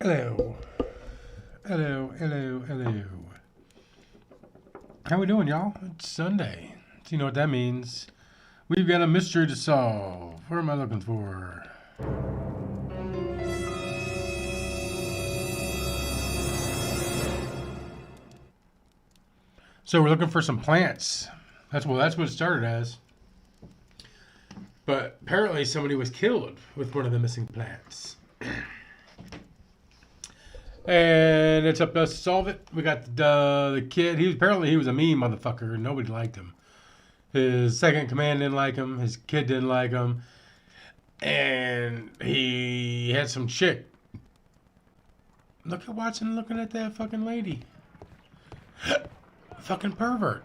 Hello. Hello, hello, hello. How we doing, y'all? It's Sunday. So you know what that means. We've got a mystery to solve. What am I looking for? So we're looking for some plants. That's what it started as. But apparently somebody was killed with one of the missing plants. And it's up to us to solve it. We got the kid. He was a mean motherfucker, and nobody liked him. His second command didn't like him. His kid didn't like him. And he had some chick. Look at Watson looking at that fucking lady. Fucking pervert.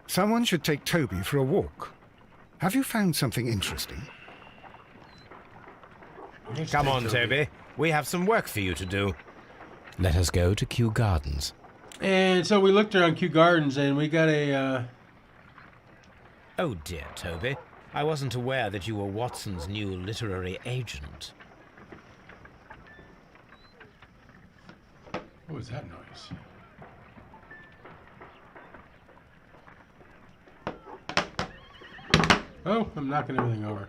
Someone should take Toby for a walk. Have you found something interesting? Come on, Toby. We have some work for you to do. Let us go to Kew Gardens. And so we looked around Kew Gardens, and we got a... Oh dear, Toby. I wasn't aware that you were Watson's new literary agent. What was that noise? Oh, I'm knocking everything over.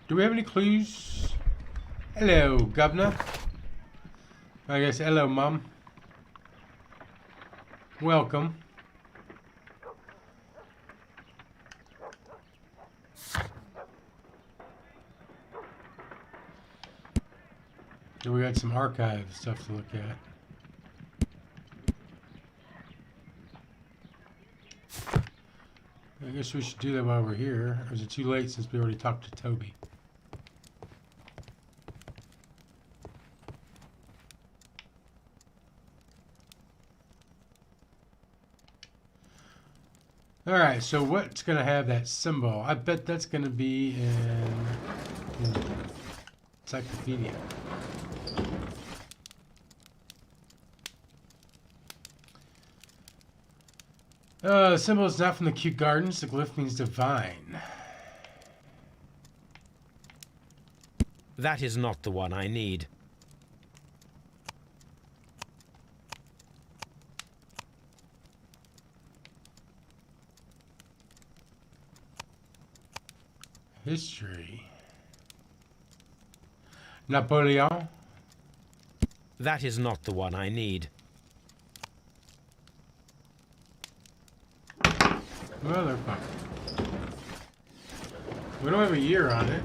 Do we have any clues? Hello, Governor. I guess hello, Mom. Welcome. So we got some archive stuff to look at. I guess we should do that while we're here. Or is it too late since we already talked to Toby? Alright, so what's going to have that symbol? I bet that's going to be in Encyclopedia. The symbol is not from the Kew Gardens. The glyph means divine. That is not the one I need. History. Napoleon. That is not the one I need. Motherfucker. We don't have a year on it.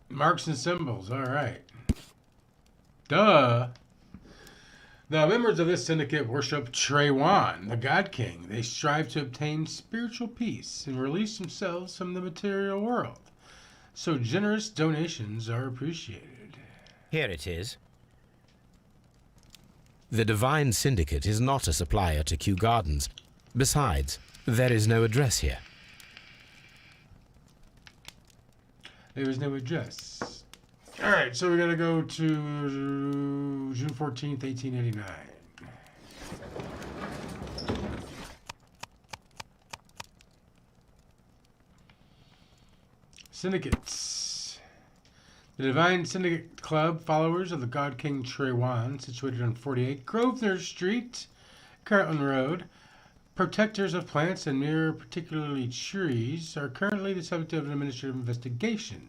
Marks and symbols, alright. Duh. The members of this syndicate worship Trewan, the God King. They strive to obtain spiritual peace and release themselves from the material world. So generous donations are appreciated. Here it is. The Divine Syndicate is not a supplier to Kew Gardens. Besides, there is no address here. There is no address. Alright, so we're going to go to June 14th, 1889. Syndicates. The Divine Syndicate Club, followers of the God King Trewan, situated on 48 Grosvenor Street, Carlton Road, protectors of plants and mere particularly trees, are currently the subject of an administrative investigation.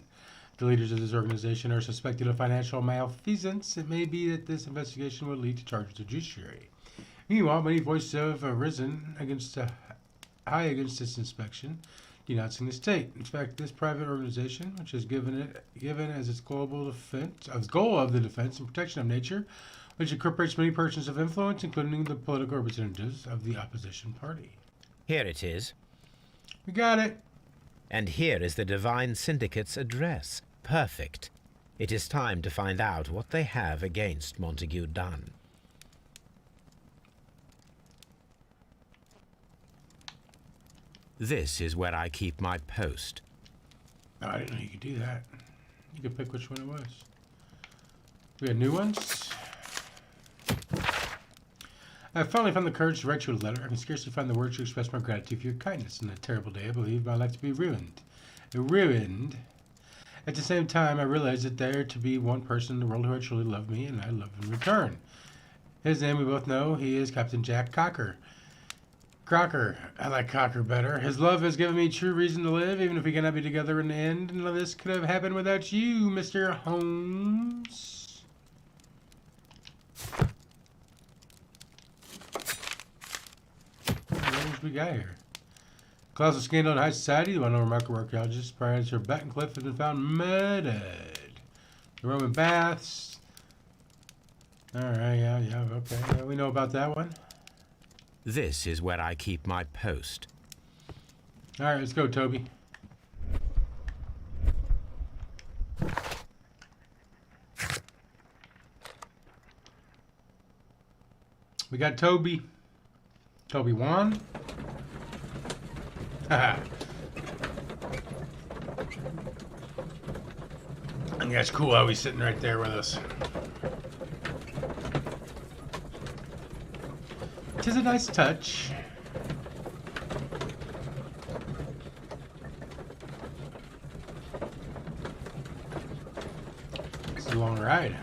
The leaders of this organization are suspected of financial malfeasance. It may be that this investigation will lead to charges to judiciary. Meanwhile, many voices have arisen high against this inspection, denouncing the state. In fact, this private organization, which has given as its goal of the defense and protection of nature, which incorporates many persons of influence, including the political representatives of the opposition party. Here it is. We got it. And here is the Divine Syndicate's address. Perfect. It is time to find out what they have against Montague Dunn. This is where I keep my post. Oh, I didn't know you could do that. You could pick which one it was. We had new ones. I have finally found the courage to write you a letter. I can scarcely find the words to express my gratitude for your kindness. On a terrible day, I believe my life to be ruined. Ruined. At the same time, I realize that there to be one person in the world who had truly loved me, and I love in return. His name we both know. He is Captain Jack Cocker. Crocker. I like Cocker better. His love has given me true reason to live, even if we cannot be together in the end. None of this could have happened without you, Mr. Holmes. what we got here? Colossal scandal in high society. The one remarkable archaeologist, Sir Battencliff, has been found murdered. The Roman baths. Alright, yeah, okay. Yeah, we know about that one. This is where I keep my post. Alright, let's go, Toby. We got Toby. Toby won. Haha. I think that's cool how he's sitting right there with us. Tis a nice touch. It's a long ride.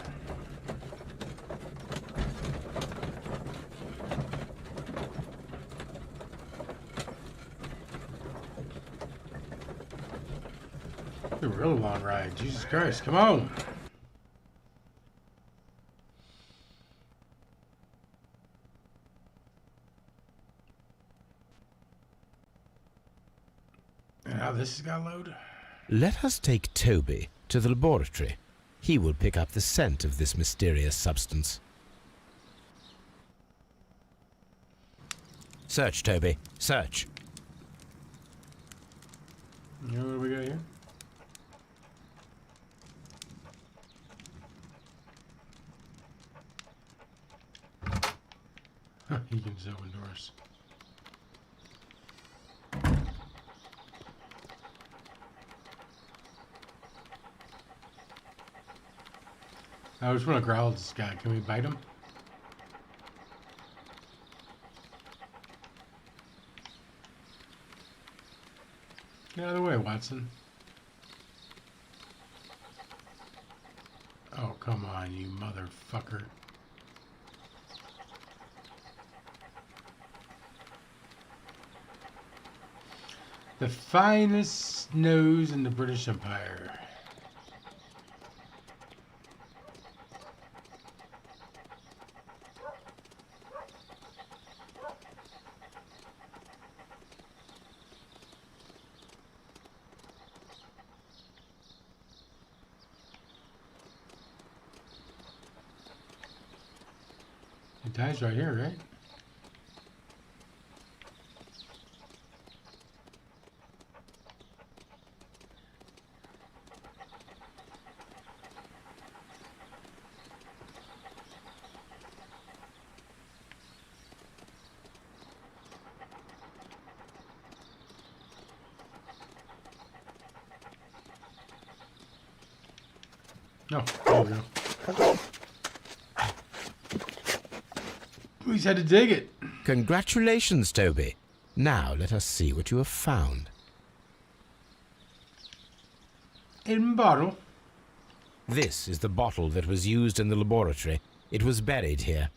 A real long ride. Jesus Christ, come on. And how this has got to load? Let us take Toby to the laboratory. He will pick up the scent of this mysterious substance. Search, Toby. Search. You know what we got here? He can just open doors. I just want to growl at this guy. Can we bite him? Get out of the way, Watson. Oh, come on, you motherfucker. The finest nose in the British Empire. It dies right here, right? No, there we go. We just had to dig it. Congratulations, Toby. Now let us see what you have found. In bottle. This is the bottle that was used in the laboratory. It was buried here.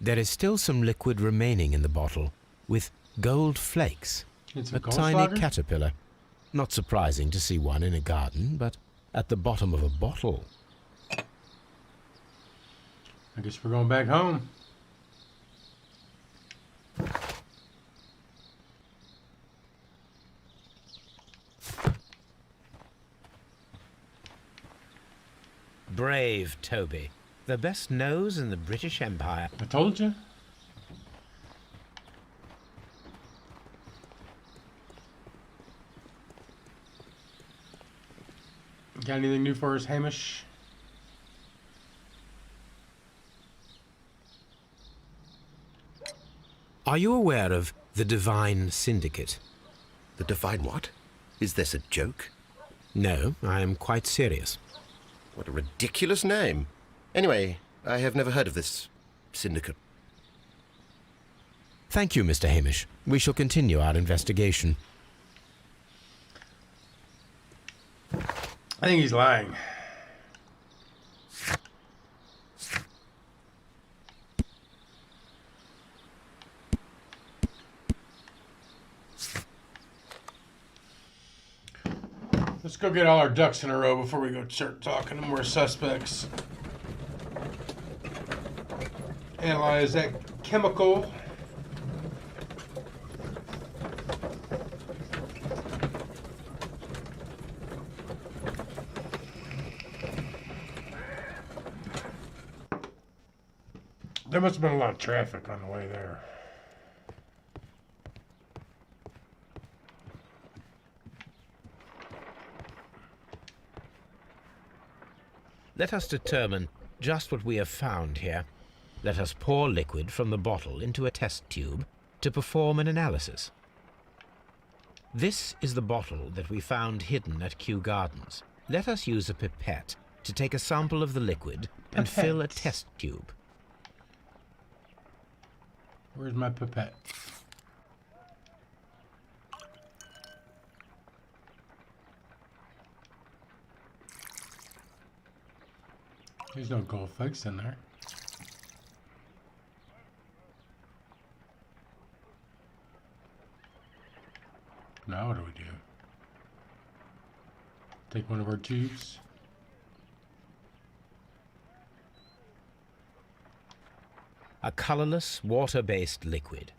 There is still some liquid remaining in the bottle, with gold flakes. It's A tiny caterpillar. Not surprising to see one in a garden, but at the bottom of a bottle. I guess we're going back home. Brave Toby. The best nose in the British Empire. I told you. Got anything new for us, Hamish? Are you aware of the Divine Syndicate? The Divine what? Is this a joke? No, I am quite serious. What a ridiculous name. Anyway, I have never heard of this syndicate. Thank you, Mr. Hamish. We shall continue our investigation. I think he's lying. Let's go get all our ducks in a row before we go start talking to more suspects. Analyze that chemical. There must have been a lot of traffic on the way there. Let us determine just what we have found here. Let us pour liquid from the bottle into a test tube to perform an analysis. This is the bottle that we found hidden at Kew Gardens. Let us use a pipette to take a sample of the liquid and fill a test tube. Where's my pipette? There's no gold flakes in there. Now what do we do? Take one of our tubes. A colorless, water-based liquid.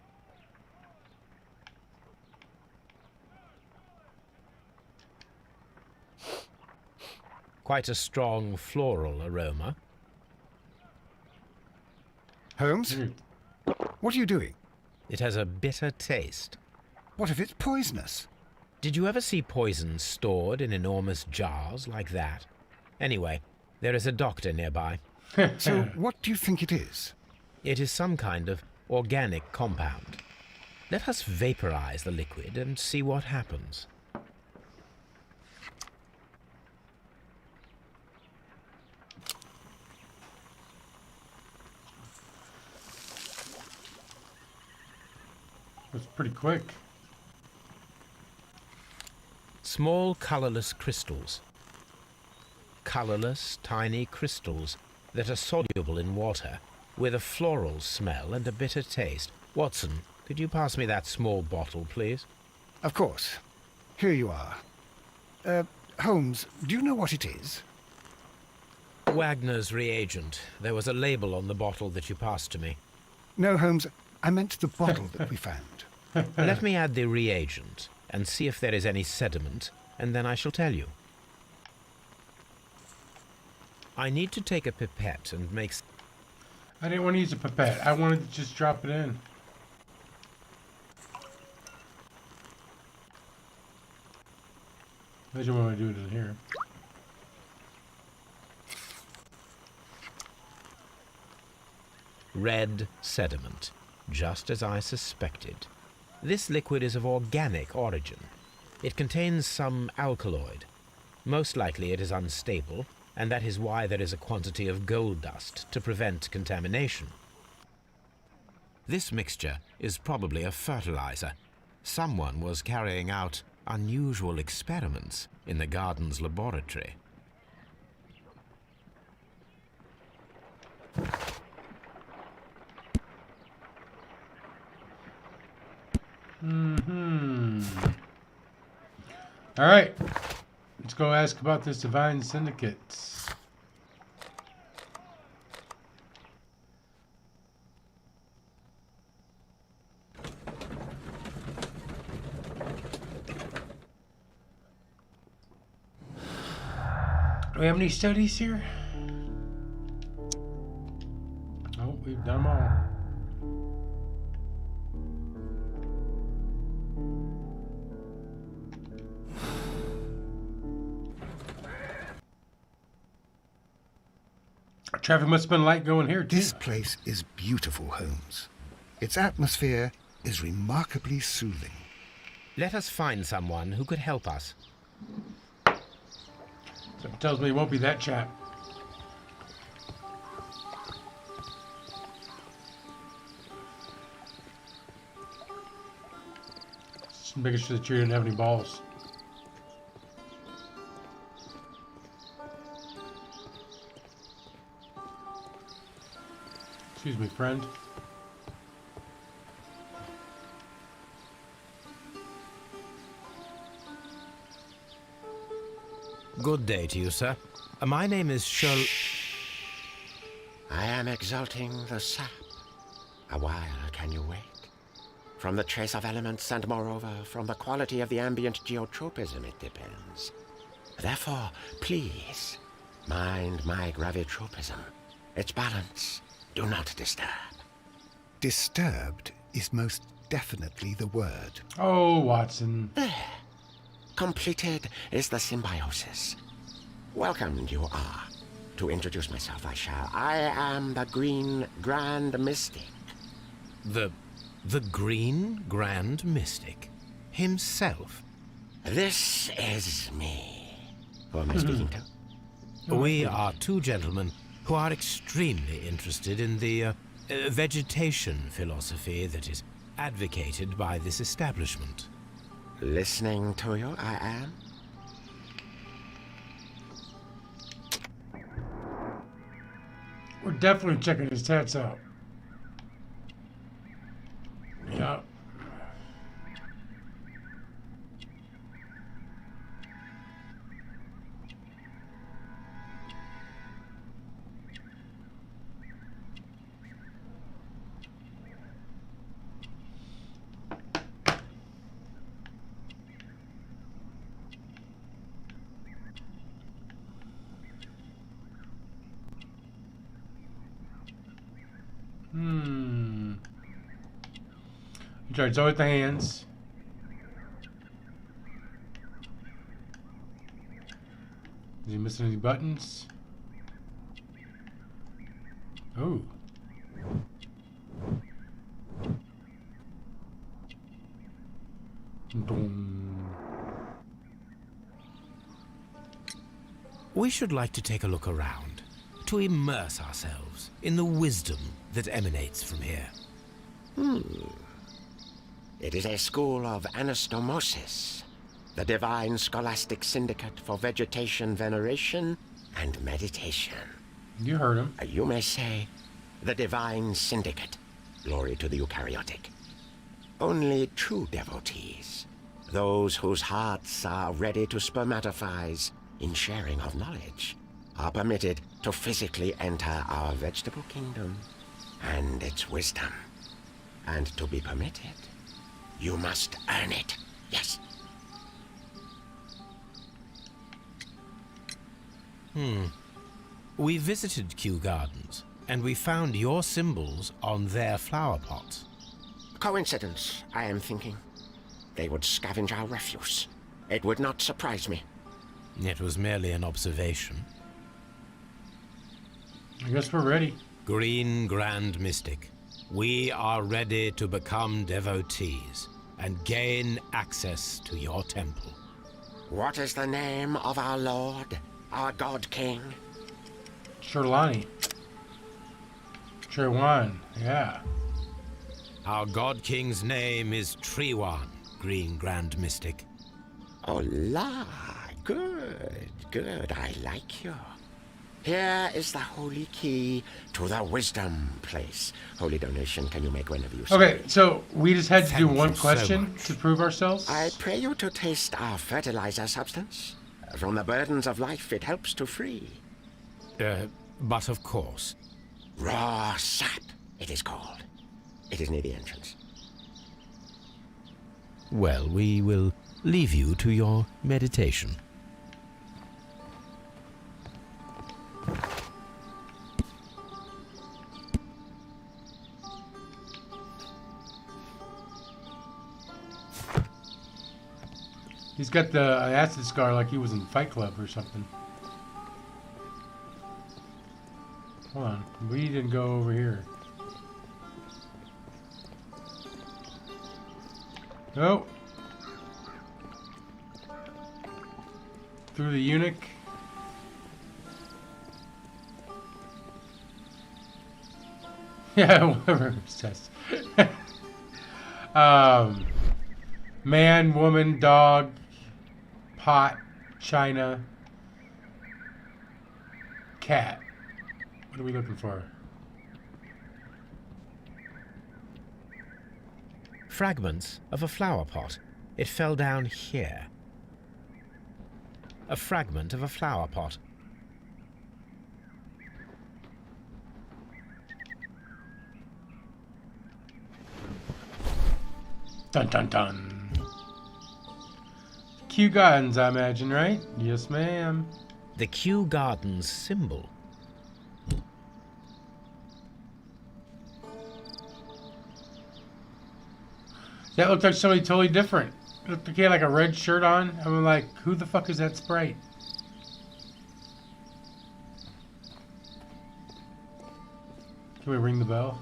Quite a strong floral aroma. Holmes, what are you doing? It has a bitter taste. What if it's poisonous? Did you ever see poison stored in enormous jars like that? Anyway, there is a doctor nearby. So what do you think it is? It is some kind of organic compound. Let us vaporize the liquid and see what happens. That's pretty quick. Small colorless crystals. Colorless, tiny crystals that are soluble in water, with a floral smell and a bitter taste. Watson, could you pass me that small bottle, please? Of course. Here you are. Holmes, do you know what it is? Wagner's reagent. There was a label on the bottle that you passed to me. No, Holmes, I meant the bottle that we found. Let me add the reagent and see if there is any sediment, and then I shall tell you. I need to take a pipette and make... I didn't want to use a pipette. I wanted to just drop it in. I just want to do it in here. Red sediment, just as I suspected. This liquid is of organic origin. It contains some alkaloid. Most likely it is unstable, and that is why there is a quantity of gold dust to prevent contamination. This mixture is probably a fertilizer. Someone was carrying out unusual experiments in the garden's laboratory. All right. Let's go ask about this divine syndicate. Do we have any studies here? Oh, we've done them all. Traffic must have been light going here, too. This place is beautiful, Holmes. Its atmosphere is remarkably soothing. Let us find someone who could help us. Something tells me it won't be that chap. Just making sure that you didn't have any balls. Excuse me, friend. Good day to you, sir. My name is Sherlock. I am exalting the sap A while can you wait? From the trace of elements and, moreover, from the quality of the ambient geotropism it depends. Therefore, please, mind my gravitropism. Its balance. Do not disturb. Disturbed is most definitely the word. Oh, Watson. Completed is the symbiosis. Welcomed you are. To introduce myself, I shall. I am the Green Grand Mystic. The Green Grand Mystic? Himself? This is me. Who am I speaking to? We are two gentlemen who are extremely interested in the vegetation philosophy that is advocated by this establishment. Listening to you, I am. We're definitely checking his tats out. Yeah. You try to with the hands. Is he missing any buttons? Oh. Boom. We should like to take a look around, to immerse ourselves in the wisdom that emanates from here. It is a school of anastomosis, the divine scholastic syndicate for vegetation veneration and meditation. You heard him. You may say, the divine syndicate. Glory to the eukaryotic. Only true devotees, those whose hearts are ready to spermatophize in sharing of knowledge, are permitted to physically enter our vegetable kingdom and its wisdom. And to be permitted, you must earn it. Yes. We visited Kew Gardens, and we found your symbols on their flower pots. Coincidence, I am thinking. They would scavenge our refuse. It would not surprise me. It was merely an observation. I guess we're ready. Green Grand Mystic, we are ready to become devotees and gain access to your temple. What is the name of our Lord, our God King? Sherlani. Trewan, yeah. Our God King's name is Trewan, Green Grand Mystic. Oh, la. Good, good. I like you. Here is the holy key to the wisdom place. Holy donation can you make whenever you say. Okay, so we just had to do Thank one you so question much. to prove ourselves? I pray you to taste our fertilizer substance. From the burdens of life it helps to free. But of course. Raw sap, it is called. It is near the entrance. Well, we will leave you to your meditation. He's got the acid scar like he was in Fight Club or something. Hold on. We didn't go over here. No. Through the eunuch. Yeah, whatever it says. Man, woman, dog, pot, china, cat. What are we looking for? Fragments of a flower pot. It fell down here. A fragment of a flower pot. Dun dun dun. Kew Gardens, I imagine, right? Yes, ma'am. The Kew Gardens symbol. That looked like somebody totally different. It looked like he had like a red shirt on. I'm like, who the fuck is that sprite? Can we ring the bell?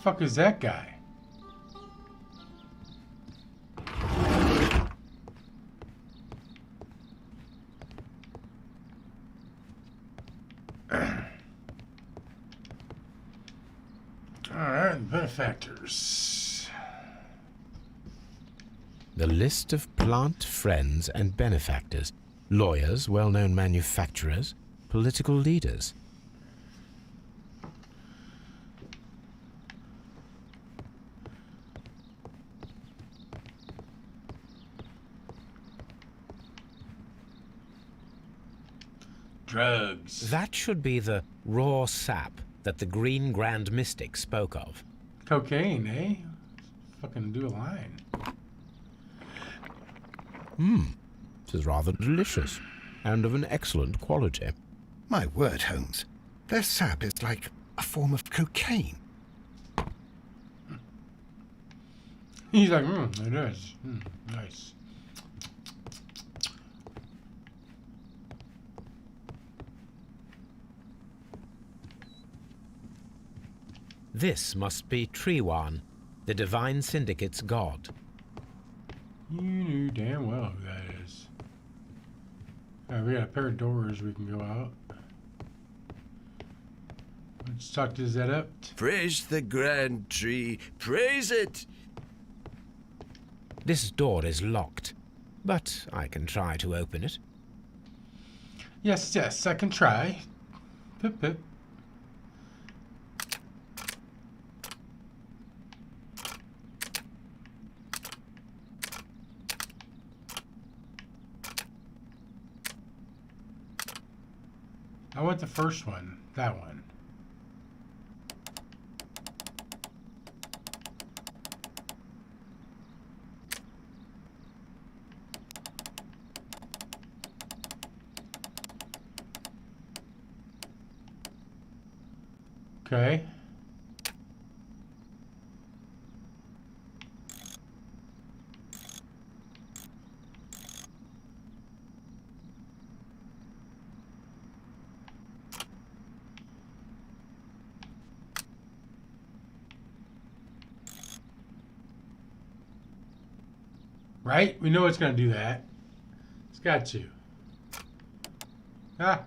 Fuck is that guy? Alright, benefactors. The list of plant friends and benefactors. Lawyers, well-known manufacturers, political leaders. Drugs. That should be the raw sap that the Green Grand Mystic spoke of. Cocaine, eh? Fucking do a line. This is rather delicious, and of an excellent quality. My word, Holmes. Their sap is like a form of cocaine. He's like, it is. Nice. This must be Trewan, the Divine Syndicate's god. You knew damn well who that is. Alright, we got a pair of doors we can go out. Let's talk to Zedupt. Praise the grand tree, praise it! This door is locked, but I can try to open it. Yes, yes, I can try. Pip, pip. I want the first one. That one. Okay. Right? We know it's going to do that. It's got to. Ah.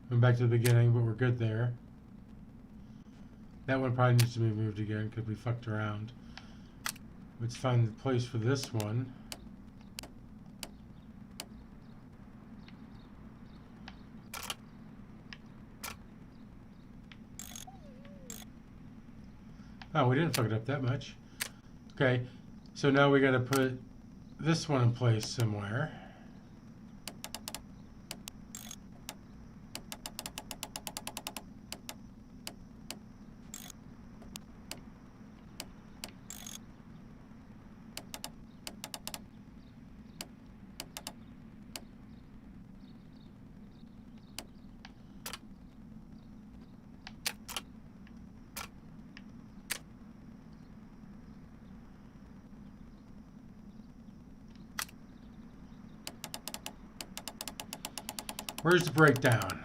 Went back to the beginning, but we're good there. That one probably needs to be moved again because we fucked around. Let's find the place for this one. Oh, we didn't fuck it up that much. Okay, so now we gotta put this one in place somewhere. Where's the breakdown?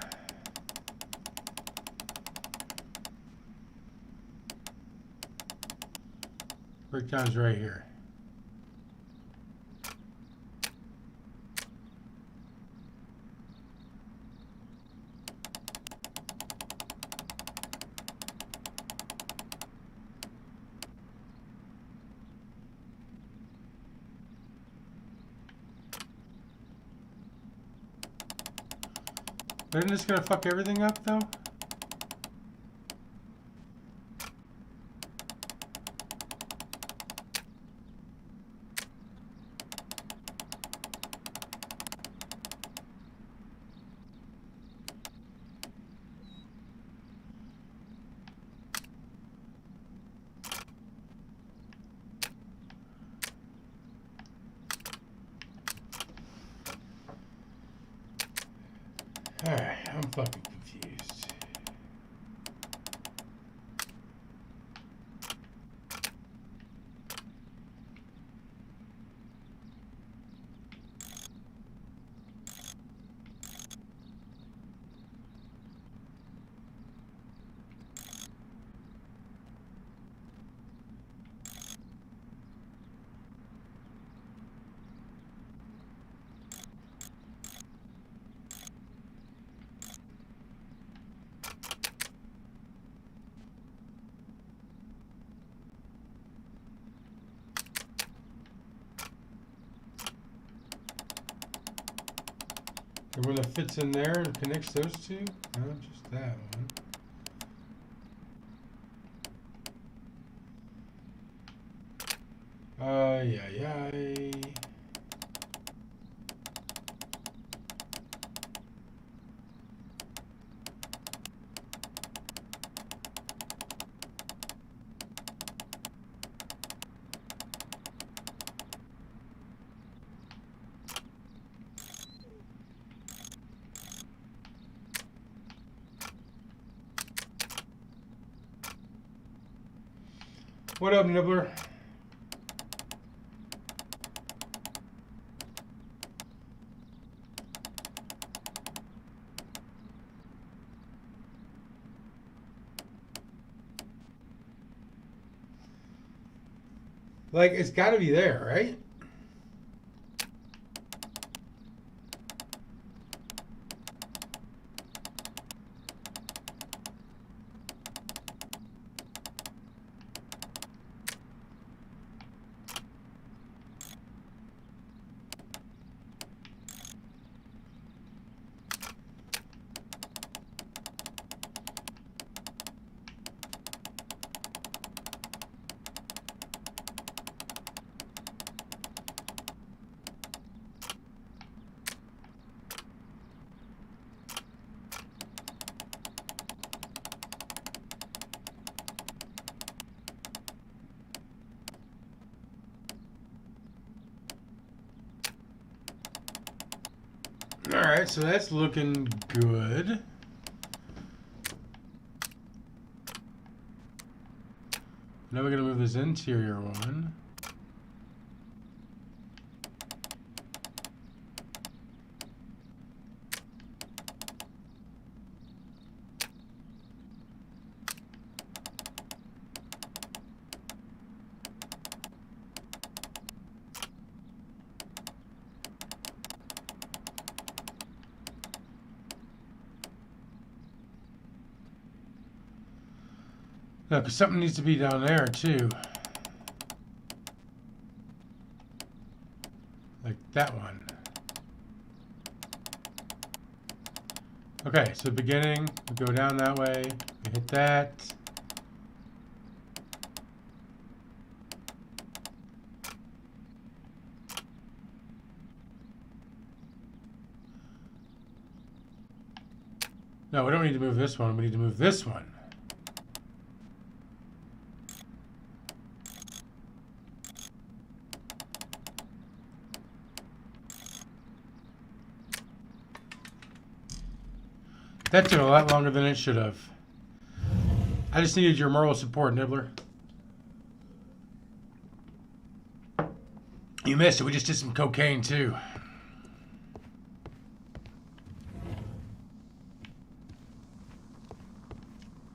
Breakdown's right here. Isn't this gonna fuck everything up, though? Alright, I'm fucking confused. The one that fits in there and connects those two? No, just that one. Yeah. What up, Nibbler? Like, it's got to be there, right? Alright, so that's looking good. Now we're going to move this interior one. No, because something needs to be down there, too. Like that one. Okay, so beginning, we go down that way, we hit that. No, we don't need to move this one, we need to move this one. That took a lot longer than it should have. I just needed your moral support, Nibbler. You missed it. We just did some cocaine, too.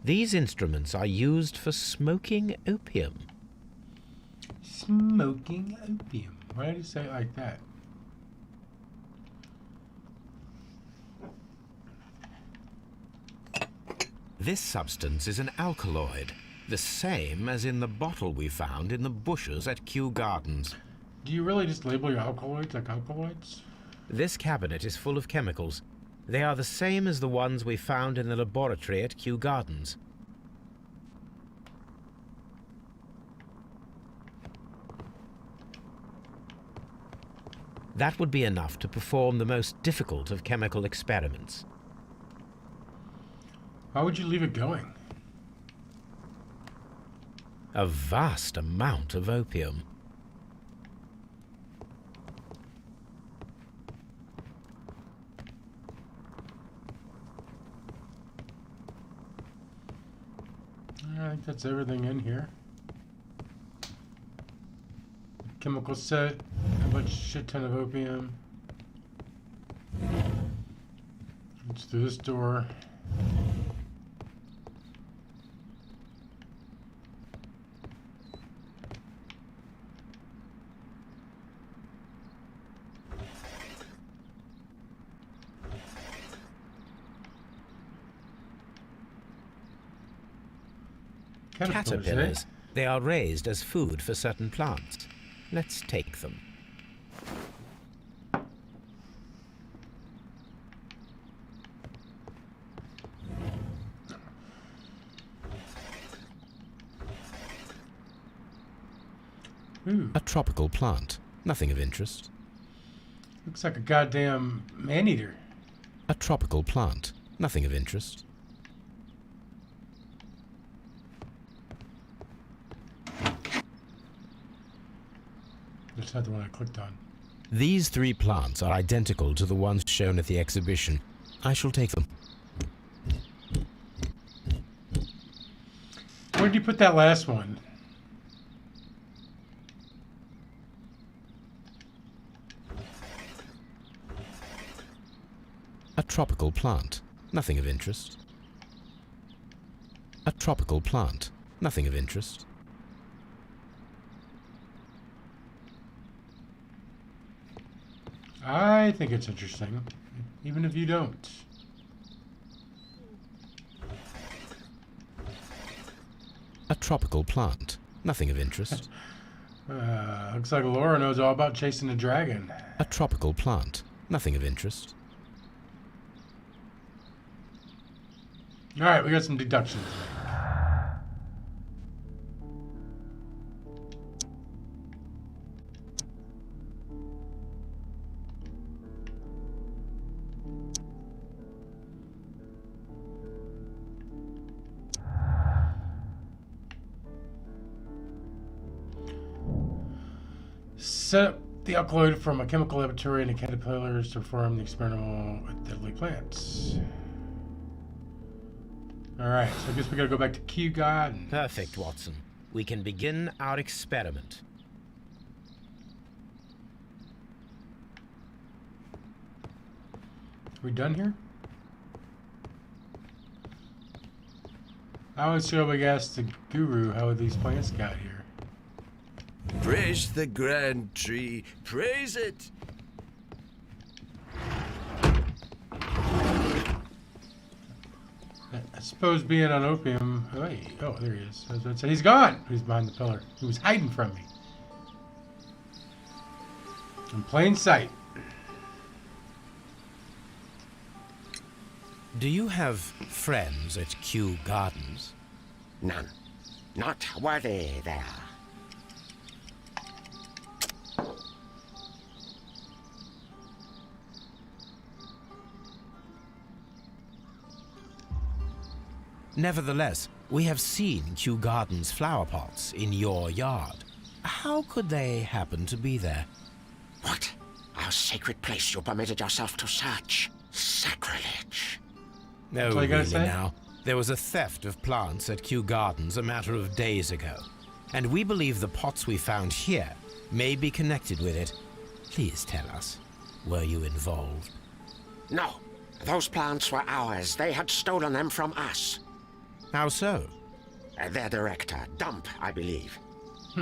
These instruments are used for smoking opium. Smoking opium. Why did you say it like that? This substance is an alkaloid, the same as in the bottle we found in the bushes at Kew Gardens. Do you really just label your alkaloids like alkaloids? This cabinet is full of chemicals. They are the same as the ones we found in the laboratory at Kew Gardens. That would be enough to perform the most difficult of chemical experiments. Why would you leave it going? A vast amount of opium. I think that's everything in here. Chemical set, a shit ton of opium. It's through this door. Caterpillars. They are raised as food for certain plants. Let's take them. Ooh, A tropical plant. Nothing of interest. looks like a goddamn man-eater. A tropical plant. Nothing of interest. That's not the one I clicked on. These 3 plants are identical to the ones shown at the exhibition. I shall take them. Where did you put that last one? A tropical plant. Nothing of interest. A tropical plant. Nothing of interest. I think it's interesting, even if you don't. A tropical plant. Nothing of interest. Looks like Laura knows all about chasing a dragon. A tropical plant. Nothing of interest. All right, we got some deductions. Set up the alkaloid from a chemical laboratory and the caterpillars to perform the experiment with deadly plants. Alright, so I guess we gotta go back to Kew Gardens. Perfect, Watson. We can begin our experiment. We done here? I always feel we asked the guru how these plants got here. Praise the grand tree. Praise it. I suppose being on opium. Oh, wait. Oh, there he is. I was about to say, he's gone. He's behind the pillar. He was hiding from me. In plain sight. Do you have friends at Kew Gardens? None. Not worthy there. Nevertheless, we have seen Kew Gardens flower pots in your yard. How could they happen to be there? What? Our sacred place you permitted yourself to search? Sacrilege. No, all you gotta really say? now. There was a theft of plants at Kew Gardens a matter of days ago. And we believe the pots we found here may be connected with it. Please tell us, were you involved? No. Those plants were ours. They had stolen them from us. How so? Their director, Dump, I believe.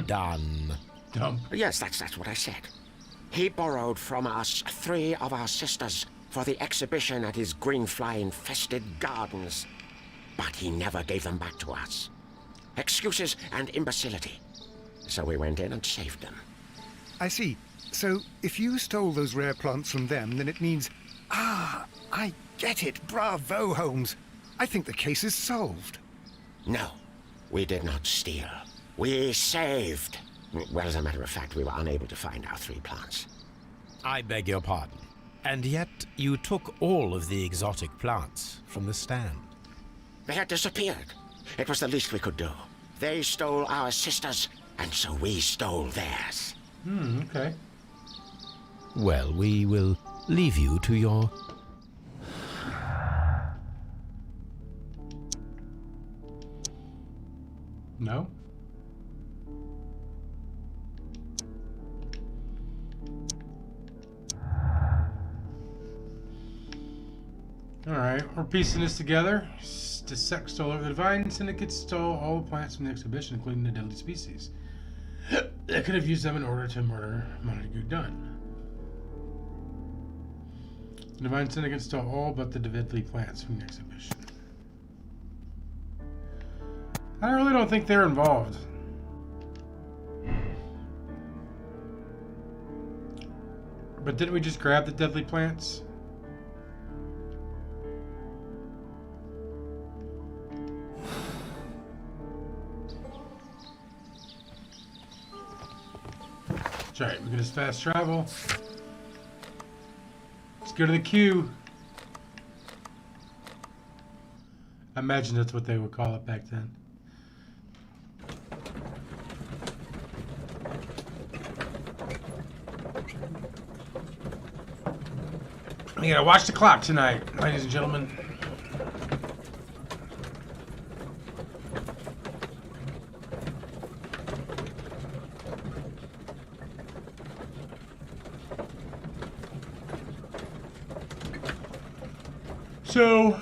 Done. Dump. Yes, that's what I said. He borrowed from us 3 of our sisters for the exhibition at his greenfly-infested gardens. But he never gave them back to us. Excuses and imbecility. So we went in and saved them. I see. So, if you stole those rare plants from them, then it means... Ah, I get it. Bravo, Holmes. I think the case is solved. No, we did not steal. We saved. Well, as a matter of fact, we were unable to find our 3 plants. I beg your pardon. And yet you took all of the exotic plants from the stand. They had disappeared. It was the least we could do. They stole our sisters, and so we stole theirs. Okay. Well, we will leave you to your... No? Alright, we're piecing this together. The sect stole over. The Divine Syndicate stole all the plants from the exhibition, including the deadly species. They could have used them in order to murder Montague Dunn. The Divine Syndicate stole all but the deadly plants from the exhibition. I really don't think they're involved. But didn't we just grab the deadly plants? That's right, we can just fast travel. Let's go to the queue. I imagine that's what they would call it back then. You gotta watch the clock tonight, ladies and gentlemen. So,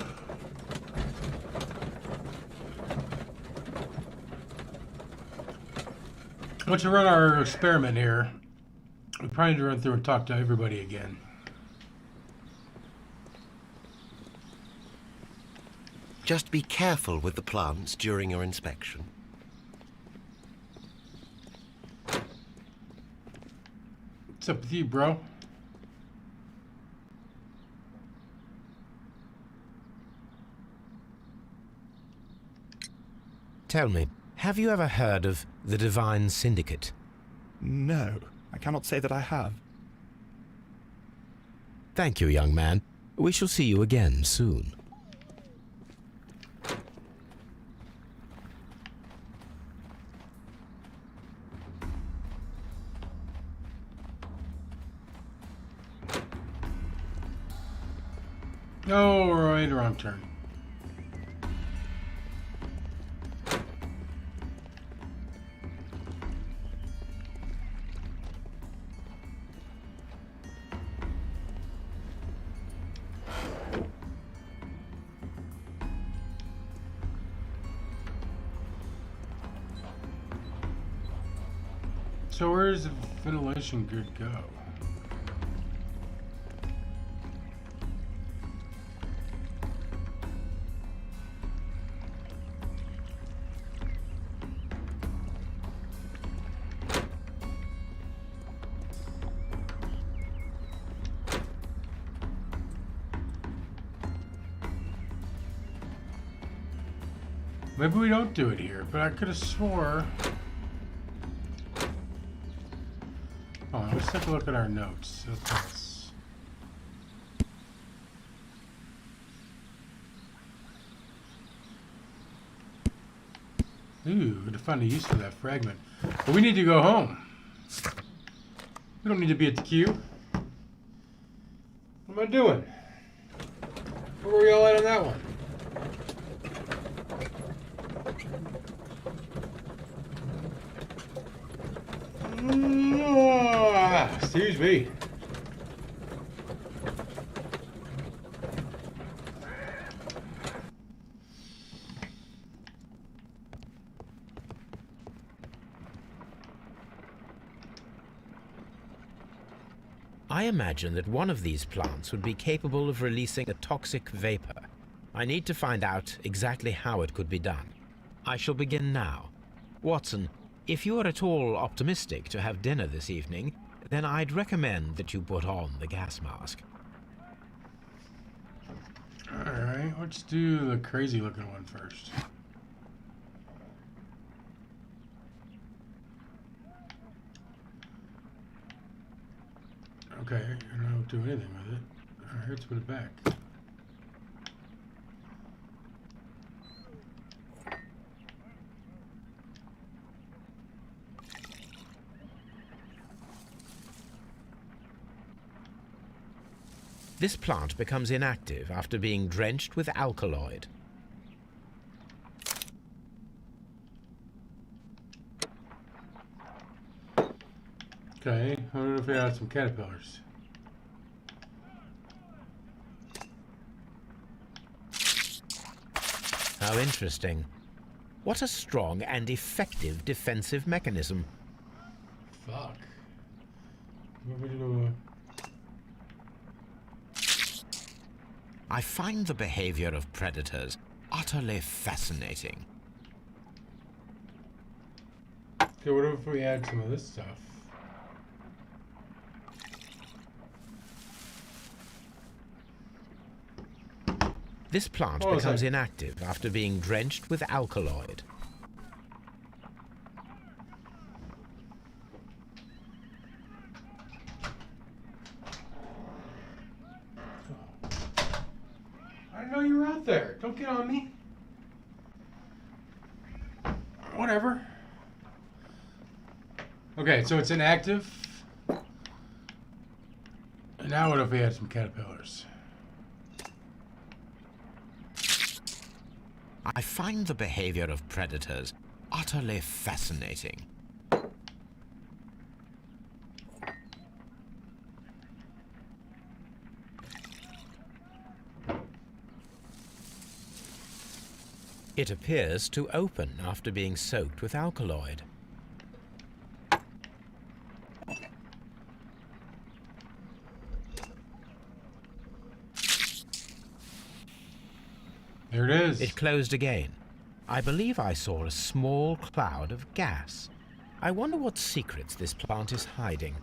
once we run our experiment here, we probably need to run through and talk to everybody again. Just be careful with the plants during your inspection. What's up with you, bro? Tell me, have you ever heard of the Divine Syndicate? No, I cannot say that I have. Thank you, young man. We shall see you again soon. Oh, right, wrong turn. So where does the ventilation grid go? Maybe we don't do it here, but I could have swore... Oh, let's take a look at our notes. Ooh, to find a use for that fragment. But we need to go home. We don't need to be at the queue. What am I doing? Where were we all at on that one? Excuse me. I imagine that one of these plants would be capable of releasing a toxic vapor. I need to find out exactly how it could be done. I shall begin now. Watson, if you are at all optimistic to have dinner this evening, then I'd recommend that you put on the gas mask. Alright, let's do the crazy looking one first. Okay, and I don't do anything with it. Alright, let's put it back. This plant becomes inactive after being drenched with alkaloid. Okay, I wonder if we have some caterpillars. How interesting. What a strong and effective defensive mechanism. Fuck. What would you do? I find the behavior of predators utterly fascinating. Okay, what if we add some of this stuff? This plant What was becomes that? inactive after being drenched with alkaloid. I didn't know you were out there. Don't get on me. Whatever. Okay, so it's inactive. And now what if we had some caterpillars? I find the behavior of predators utterly fascinating. It appears to open after being soaked with alkaloid. There it is. It closed again. I believe I saw a small cloud of gas. I wonder what secrets this plant is hiding.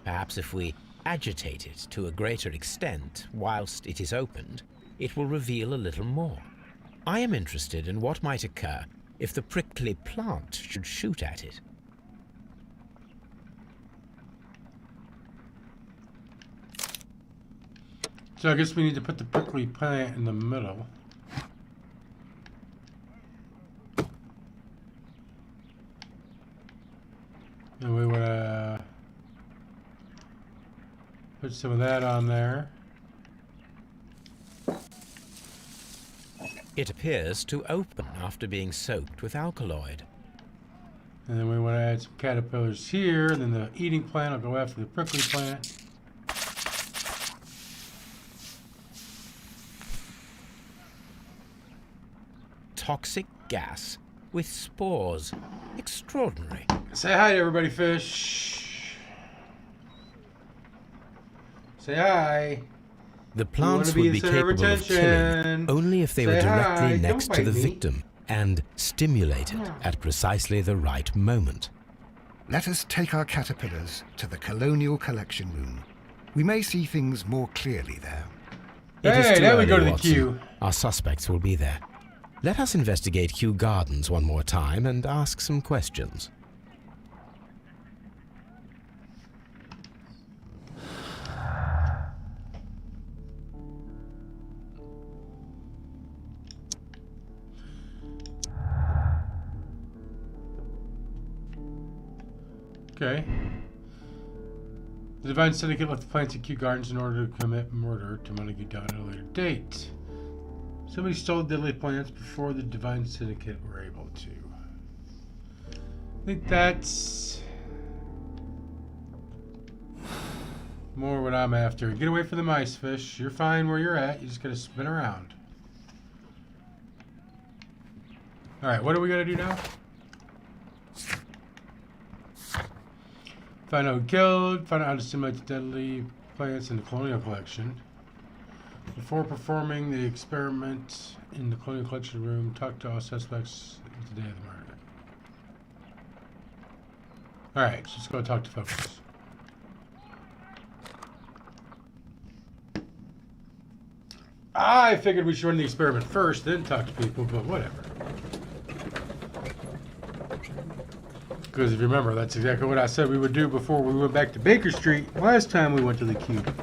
Perhaps if we agitate it to a greater extent whilst it is opened, it will reveal a little more. I am interested in what might occur if the prickly plant should shoot at it. So I guess we need to put the prickly plant in the middle. And we want to put some of that on there. It appears to open after being soaked with alkaloid. And then we want to add some caterpillars here. And then the eating plant will go after the prickly plant. Toxic gas with spores. Extraordinary. Say hi to everybody, fish. Say hi. The wanna plants be would the be center of capable of killing attention. only if they Say were hi, directly don't next to bite the me. victim and stimulated at precisely the right moment. Let us take our caterpillars to the Colonial Collection Room. We may see things more clearly there. It is Hey, too now we early, go to the Watson. queue. Our suspects will be there. Let us investigate Kew Gardens one more time and ask some questions. Okay. The Divine Syndicate left the plants at Kew Gardens in order to commit murder to Montague Down at a later date. Somebody stole the deadly plants before the Divine Syndicate were able to. I think that's more what I'm after. Get away from the mice, fish. You're fine where you're at. You just gotta spin around. Alright, what do we gotta do now? Find out who killed, find out how to simulate the deadly plants in the Colonial Collection. Before performing the experiment in the Colonial Collection room, talk to all suspects the day of the murder. Alright, so let's go talk to folks. I figured we should run the experiment first, then talk to people, but whatever. Because if you remember, that's exactly what I said we would do before we went back to Baker Street last time we went to the Cube.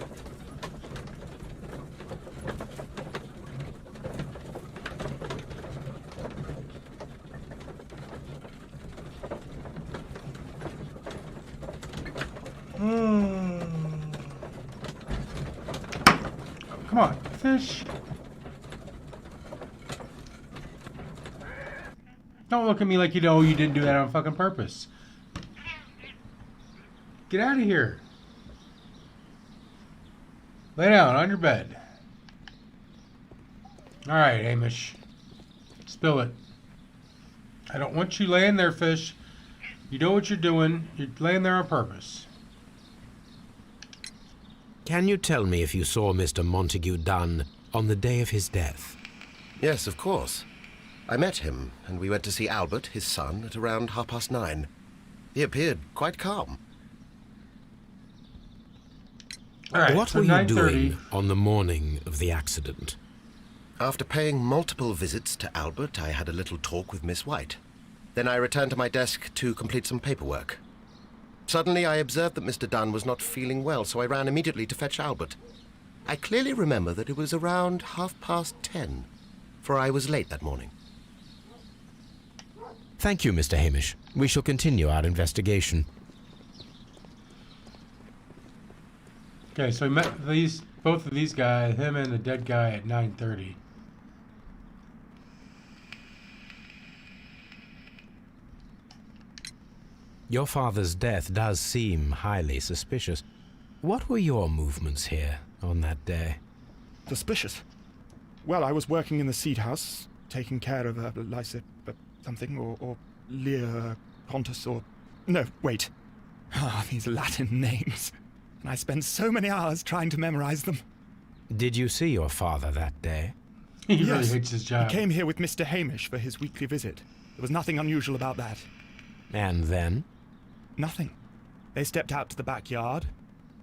Come on, fish. Don't look at me like you know you didn't do that on fucking purpose. Get out of here. Lay down on your bed. Alright, Hamish. Spill it. I don't want you laying there, fish. You know what you're doing. You're laying there on purpose. Can you tell me if you saw Mr. Montague Dunn on the day of his death? Yes, of course. I met him, and we went to see Albert, his son, at around 9:30. He appeared quite calm. Alright, What so were you 9:30. doing on the morning of the accident? After paying multiple visits to Albert, I had a little talk with Miss White. Then I returned to my desk to complete some paperwork. Suddenly, I observed that Mr. Dunn was not feeling well, so I ran immediately to fetch Albert. I clearly remember that it was around 10:30, for I was late that morning. Thank you, Mr. Hamish. We shall continue our investigation. Okay, so we met both of these guys, him and the dead guy, at 9:30. Your father's death does seem highly suspicious. What were your movements here on that day? Suspicious. Well, I was working in the seed house, taking care of something, or Lear Pontus, or... No, wait. Ah, these Latin names. And I spent so many hours trying to memorize them. Did you see your father that day? He really Yes, hates his job. He came here with Mr. Hamish for his weekly visit. There was nothing unusual about that. And then? Nothing. They stepped out to the backyard.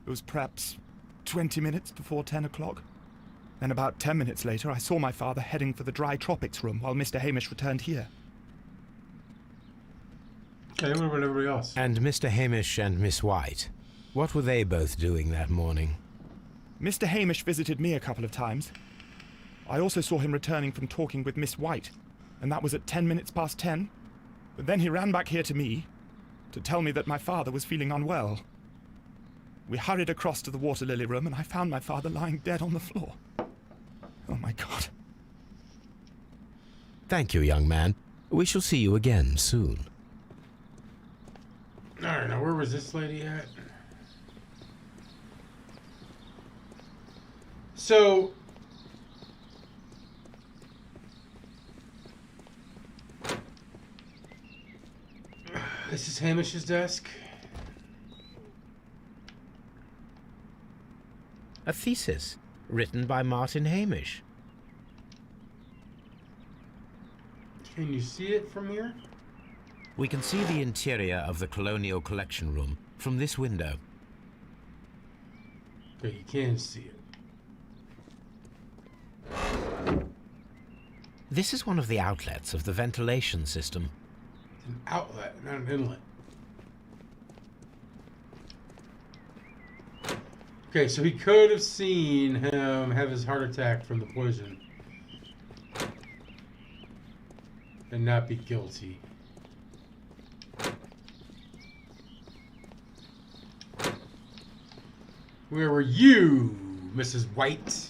It was perhaps 20 minutes before 10 o'clock. Then about 10 minutes later, I saw my father heading for the dry tropics room while Mr. Hamish returned here. Okay, what about everybody else? And Mr. Hamish and Miss White? What were they both doing that morning? Mr. Hamish visited me a couple of times. I also saw him returning from talking with Miss White, and that was at 10 minutes past 10. But then he ran back here to me to tell me that my father was feeling unwell. We hurried across to the water lily room, and I found my father lying dead on the floor. Oh, my God. Thank you, young man. We shall see you again soon. I don't know, where was this lady at? So... This is Hamish's desk. A thesis written by Martin Hamish. Can you see it from here? We can see the interior of the Colonial Collection Room from this window. Okay, you can see it. This is one of the outlets of the ventilation system. An outlet, not an inlet. Okay, so he could have seen him have his heart attack from the poison and not be guilty. Where were you, Mrs. White?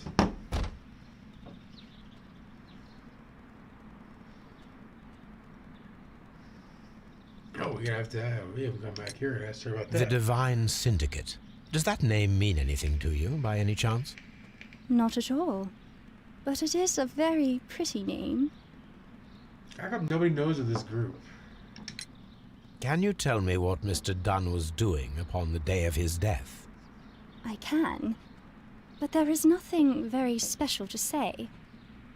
Oh, we're gonna have to come back here and ask her about that. The Divine Syndicate. Does that name mean anything to you, by any chance? Not at all. But it is a very pretty name. How come nobody knows of this group? Can you tell me what Mr. Dunn was doing upon the day of his death? I can. But there is nothing very special to say.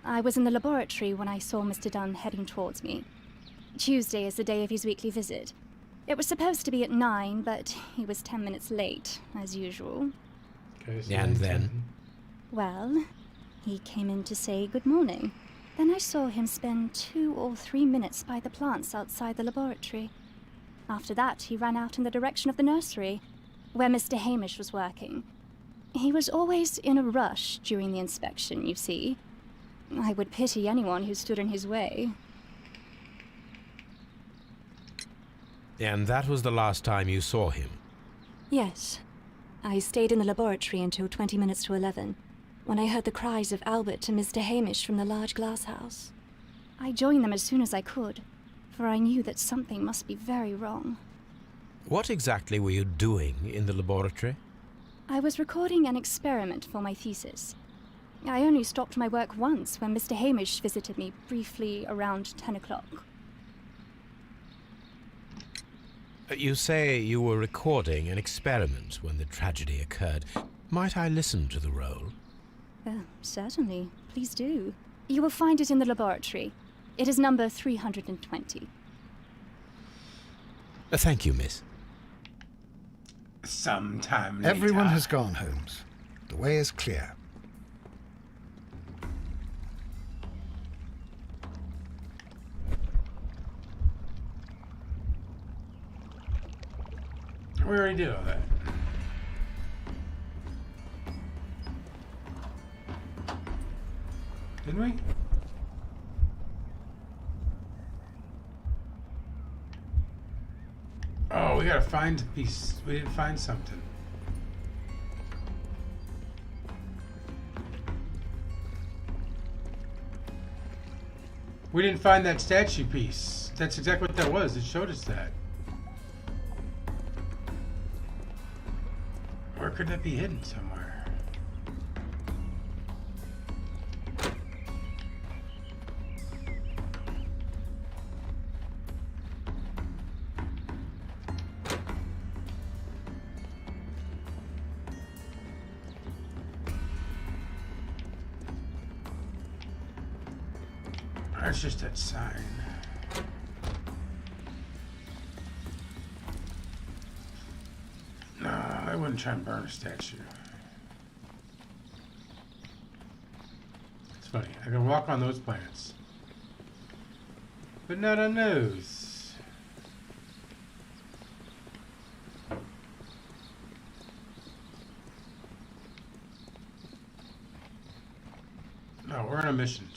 I was in the laboratory when I saw Mr. Dunn heading towards me. Tuesday is the day of his weekly visit. It was supposed to be at 9, but he was 10 minutes late, as usual. Okay, so And 9:10. then? Well, He came in to say good morning. Then I saw him spend 2 or 3 minutes by the plants outside the laboratory. After that, he ran out in the direction of the nursery, where Mr. Hamish was working. He was always in a rush during the inspection, you see. I would pity anyone who stood in his way. And that was the last time you saw him? Yes. I stayed in the laboratory until 20 minutes to 11, when I heard the cries of Albert and Mr. Hamish from the large glass house. I joined them as soon as I could, for I knew that something must be very wrong. What exactly were you doing in the laboratory? I was recording an experiment for my thesis. I only stopped my work once when Mr. Hamish visited me briefly around 10 o'clock. You say you were recording an experiment when the tragedy occurred. Might I listen to the roll? Certainly. Please do. You will find it in the laboratory. It is number 320. Thank you, miss. Sometime later. Everyone has gone, Holmes. The way is clear. We already did all that. Didn't we? Oh, we gotta find a piece. We didn't find something. We didn't find that statue piece. That's exactly what that was. It showed us that. Where could that be hidden somewhere? It's just that sign. No, I wouldn't try and burn a statue. It's funny. I can walk on those planets, but not on those. No, we're on a mission.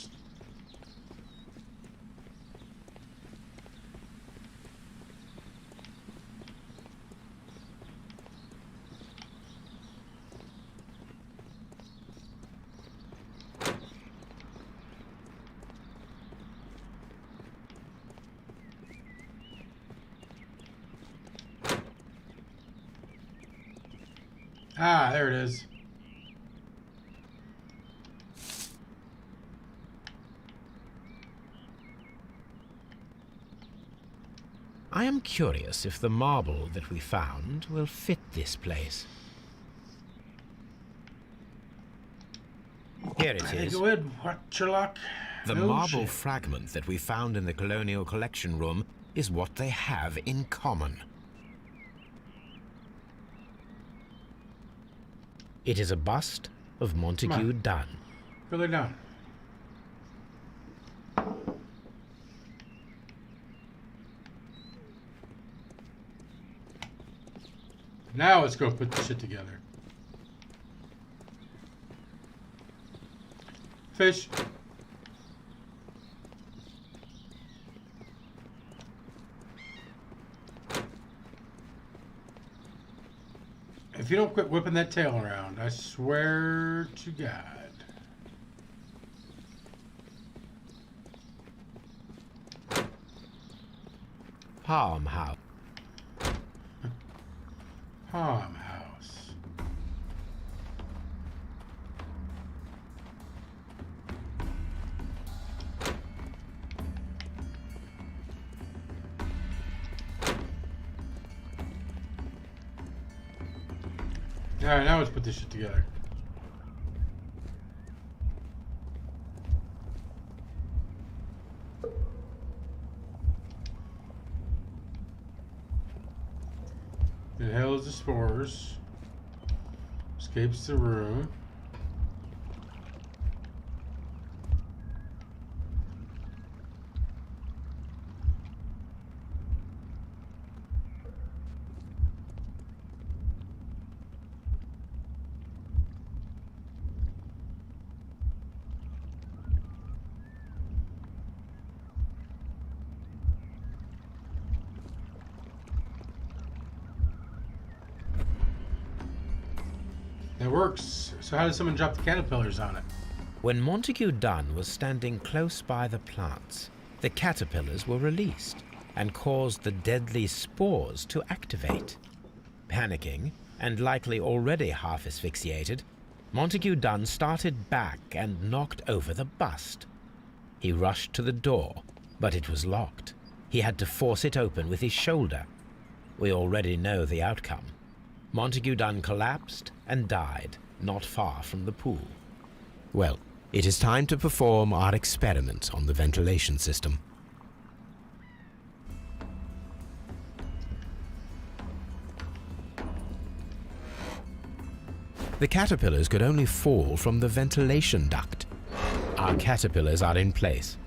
Ah, there it is. I am curious if the marble that we found will fit this place. Here it I think is. it would. What, Sherlock? The No marble shit. fragment that we found in the Colonial Collection Room is what they have in common. It is a bust of Montague Dunn. Go lay down. Now let's go put the shit together. Fish. If you don't quit whipping that tail around, I swear to God. Farmhouse. Farmhouse. Alright, now let's put this shit together. Inhales the spores. Escapes the room. It works. So how did someone drop the caterpillars on it? When Montague Dunn was standing close by the plants, the caterpillars were released and caused the deadly spores to activate. Panicking, and likely already half asphyxiated, Montague Dunn started back and knocked over the bust. He rushed to the door, but it was locked. He had to force it open with his shoulder. We already know the outcome. Montague Dunn collapsed and died not far from the pool. Well, it is time to perform our experiment on the ventilation system. The caterpillars could only fall from the ventilation duct. Our caterpillars are in place.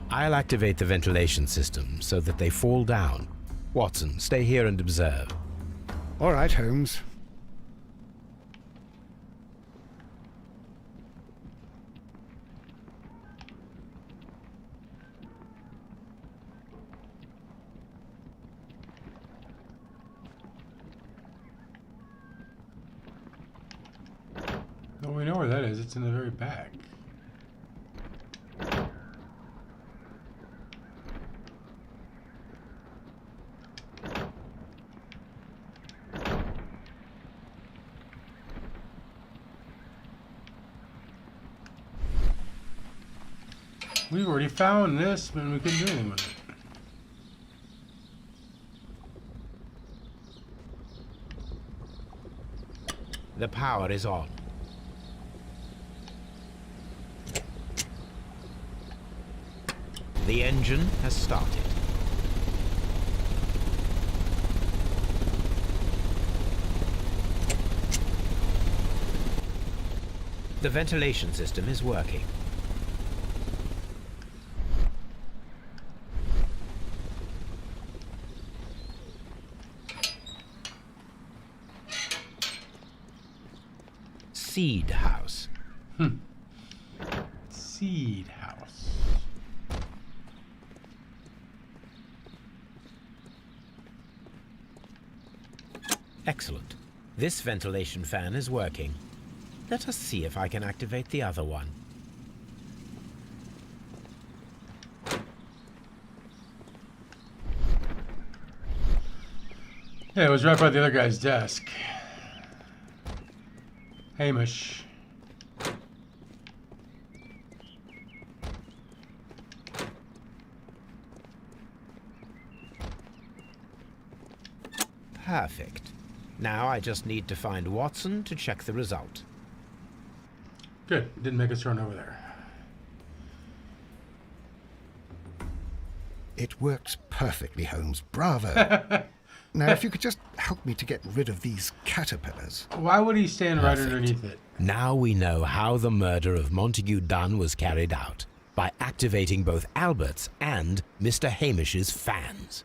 I'll activate the ventilation system so that they fall down. Watson, stay here and observe. All right, Holmes. Well, we know where that is. It's in the very back. We've already found this, but we couldn't do anything with it. The power is on. The engine has started. The ventilation system is working. Seed house. Seed house. Excellent. This ventilation fan is working. Let us see if I can activate the other one. Yeah, it was right by the other guy's desk. Hamish. Perfect. Now I just need to find Watson to check the result. Good. Didn't make us run over there. It works perfectly, Holmes. Bravo. Now, if you could just help me to get rid of these caterpillars. Why would he stand right Perfect. underneath it? Now we know how the murder of Montague Dunn was carried out, by activating both Albert's and Mr. Hamish's fans.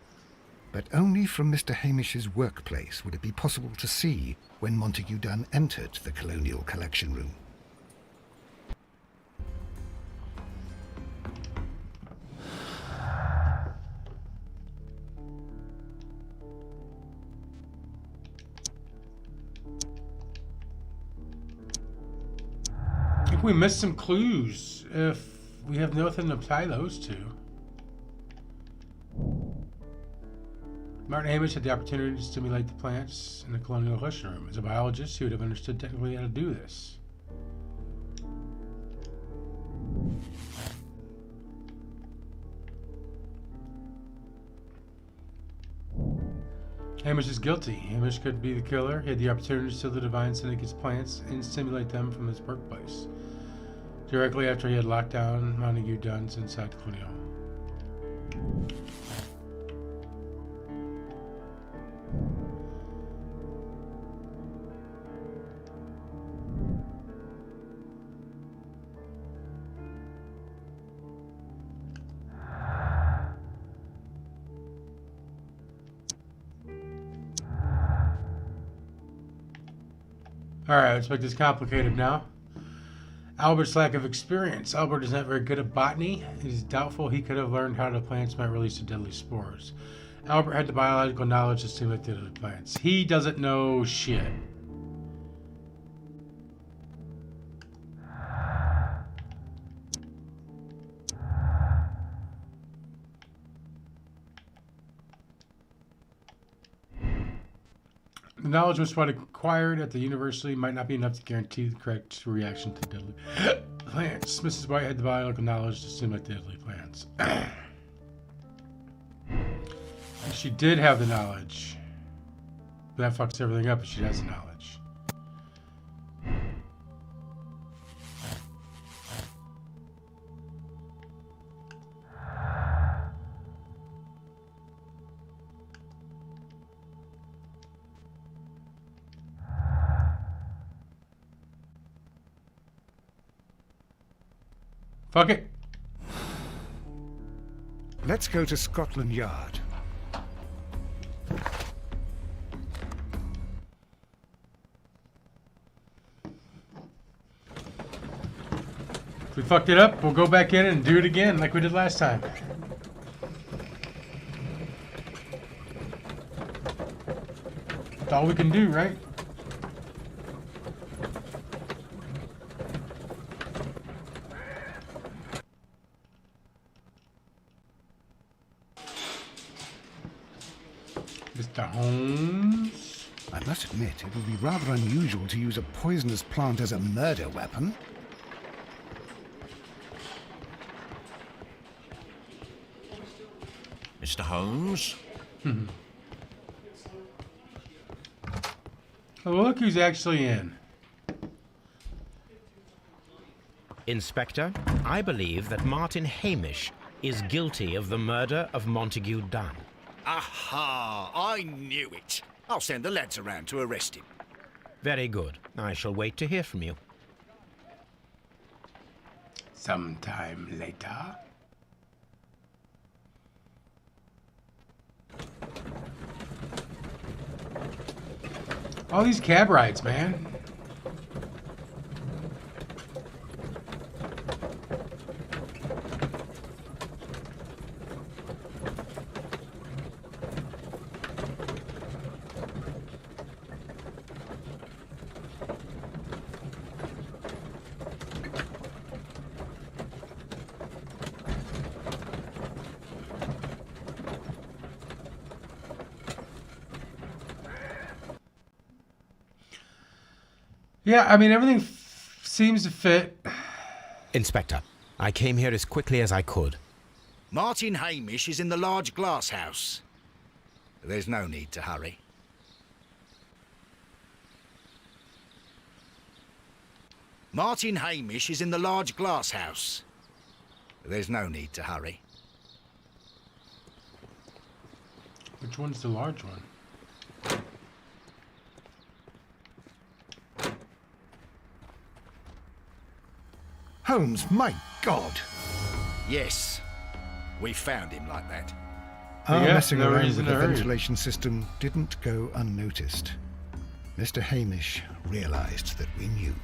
But only from Mr. Hamish's workplace would it be possible to see when Montague Dunn entered the Colonial Collection Room. I think we missed some clues if we have nothing to tie those to. Martin Hamish had the opportunity to stimulate the plants in the Colonial Collection Room. As a biologist, he would have understood technically how to do this. Hamish is guilty. Hamish could be the killer. He had the opportunity to steal the Divine Syndicate's plants and stimulate them from his workplace, directly after he had locked down Montague Dunn's inside the Colonial. Alright, let's make this complicated now. Albert's lack of experience. Albert is not very good at botany. It is doubtful he could have learned how the plants might release the deadly spores. Albert had the biological knowledge to stimulate the deadly plants. He doesn't know shit. The knowledge Miss White acquired at the university might not be enough to guarantee the correct reaction to deadly plants. Mrs. White had the biological knowledge to seem like deadly plants. She did have the knowledge. That fucks everything up if she has the knowledge. Fuck it. Let's go to Scotland Yard. If we fucked it up, we'll go back in and do it again like we did last time. That's all we can do, right? Mr. Holmes. I must admit, it would be rather unusual to use a poisonous plant as a murder weapon. Mr. Holmes? Oh, look who's actually in. Inspector, I believe that Martin Hamish is guilty of the murder of Montague Dunn. Aha! I knew it. I'll send the lads around to arrest him. Very good. I shall wait to hear from you. Sometime later. All these cab rides, man. Yeah, I mean, everything seems to fit. Inspector, I came here as quickly as I could. Martin Hamish is in the large glass house. There's no need to hurry. Martin Hamish is in the large glass house. There's no need to hurry. Which one's the large one? Holmes, my God! Yes, we found him like that. Our Yeah, messing no around reason with the to hurry. ventilation system didn't go unnoticed. Mr. Hamish realized that we knew.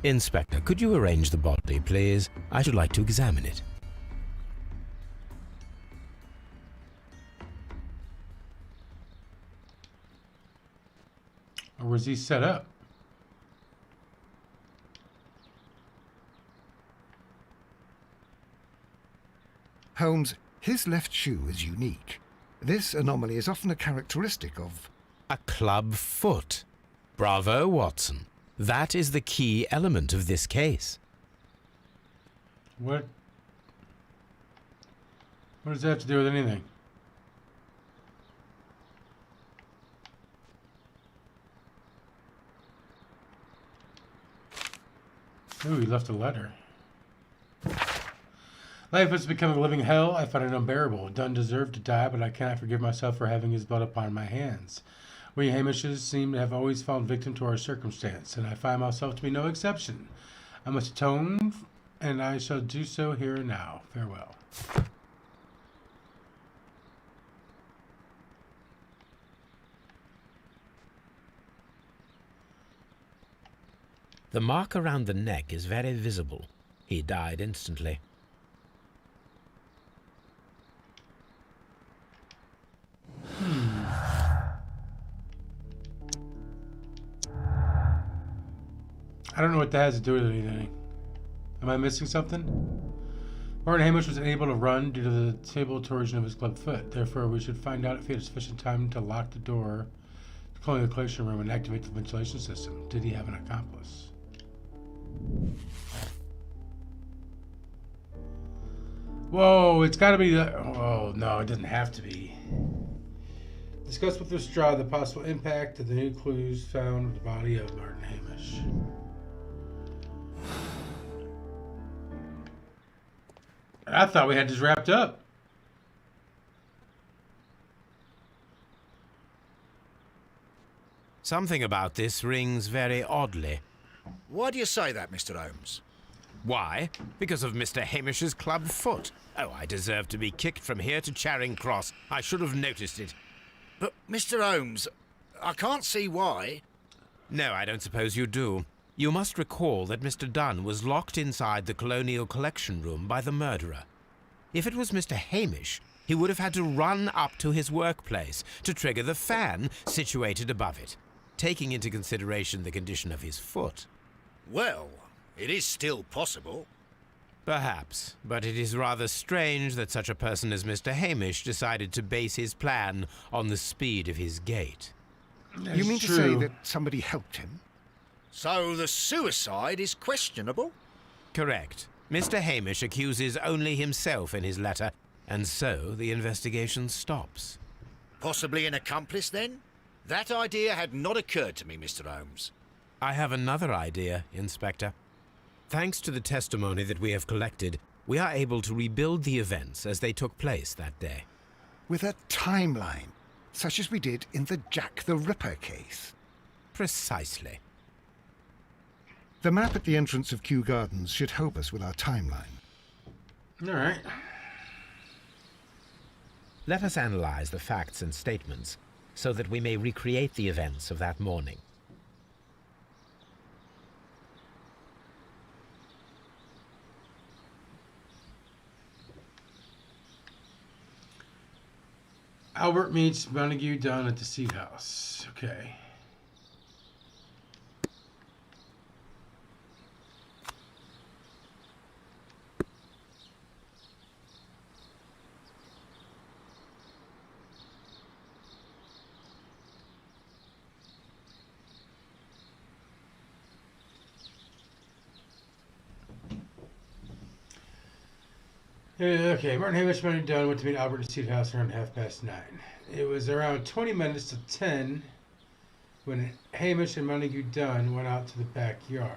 Inspector, could you arrange the body, please? I should like to examine it. Or was he set up? Holmes, his left shoe is unique. This anomaly is often a characteristic of... A club foot. Bravo, Watson. That is the key element of this case. What? What does that have to do with anything? Ooh, he left a letter. Life has become a living hell. I find it unbearable. Dunn deserved to die, but I cannot forgive myself for having his blood upon my hands. We Hamishes seem to have always fallen victim to our circumstance, and I find myself to be no exception. I must atone, and I shall do so here and now. Farewell. The mark around the neck is very visible. He died instantly. I don't know what that has to do with anything. Am I missing something? Martin Hamish was unable to run due to the stable torsion of his club foot. Therefore, we should find out if he had sufficient time to lock the door to colonial collection room and activate the ventilation system. Did he have an accomplice? Whoa, it's got to be the... Oh, no, it doesn't have to be. Discuss with Lestrade the possible impact of the new clues found with the body of Martin Hamish. I thought we had this wrapped up. Something about this rings very oddly. Why do you say that, Mr. Holmes? Why? Because of Mr. Hamish's club foot. Oh, I deserve to be kicked from here to Charing Cross. I should have noticed it. But, Mr. Holmes, I can't see why. No, I don't suppose you do. You must recall that Mr. Dunn was locked inside the Colonial Collection Room by the murderer. If it was Mr. Hamish, he would have had to run up to his workplace to trigger the fan situated above it, taking into consideration the condition of his foot. Well, it is still possible. Perhaps, but it is rather strange that such a person as Mr. Hamish decided to base his plan on the speed of his gait. You mean to say that somebody helped him? So the suicide is questionable? Correct. Mr. Hamish accuses only himself in his letter, and so the investigation stops. Possibly an accomplice, then? That idea had not occurred to me, Mr. Holmes. I have another idea, Inspector. Thanks to the testimony that we have collected, we are able to rebuild the events as they took place that day. With a timeline, such as we did in the Jack the Ripper case. Precisely. The map at the entrance of Kew Gardens should help us with our timeline. All right. Let us analyze the facts and statements so that we may recreate the events of that morning. Albert meets Montague Dunn at the Seed House. Okay. Okay, Martin Hamish, Montague Dunn went to meet Albert at the Seed House around 9:30. It was around 20 minutes to 10 when Hamish and Montague Dunn went out to the backyard.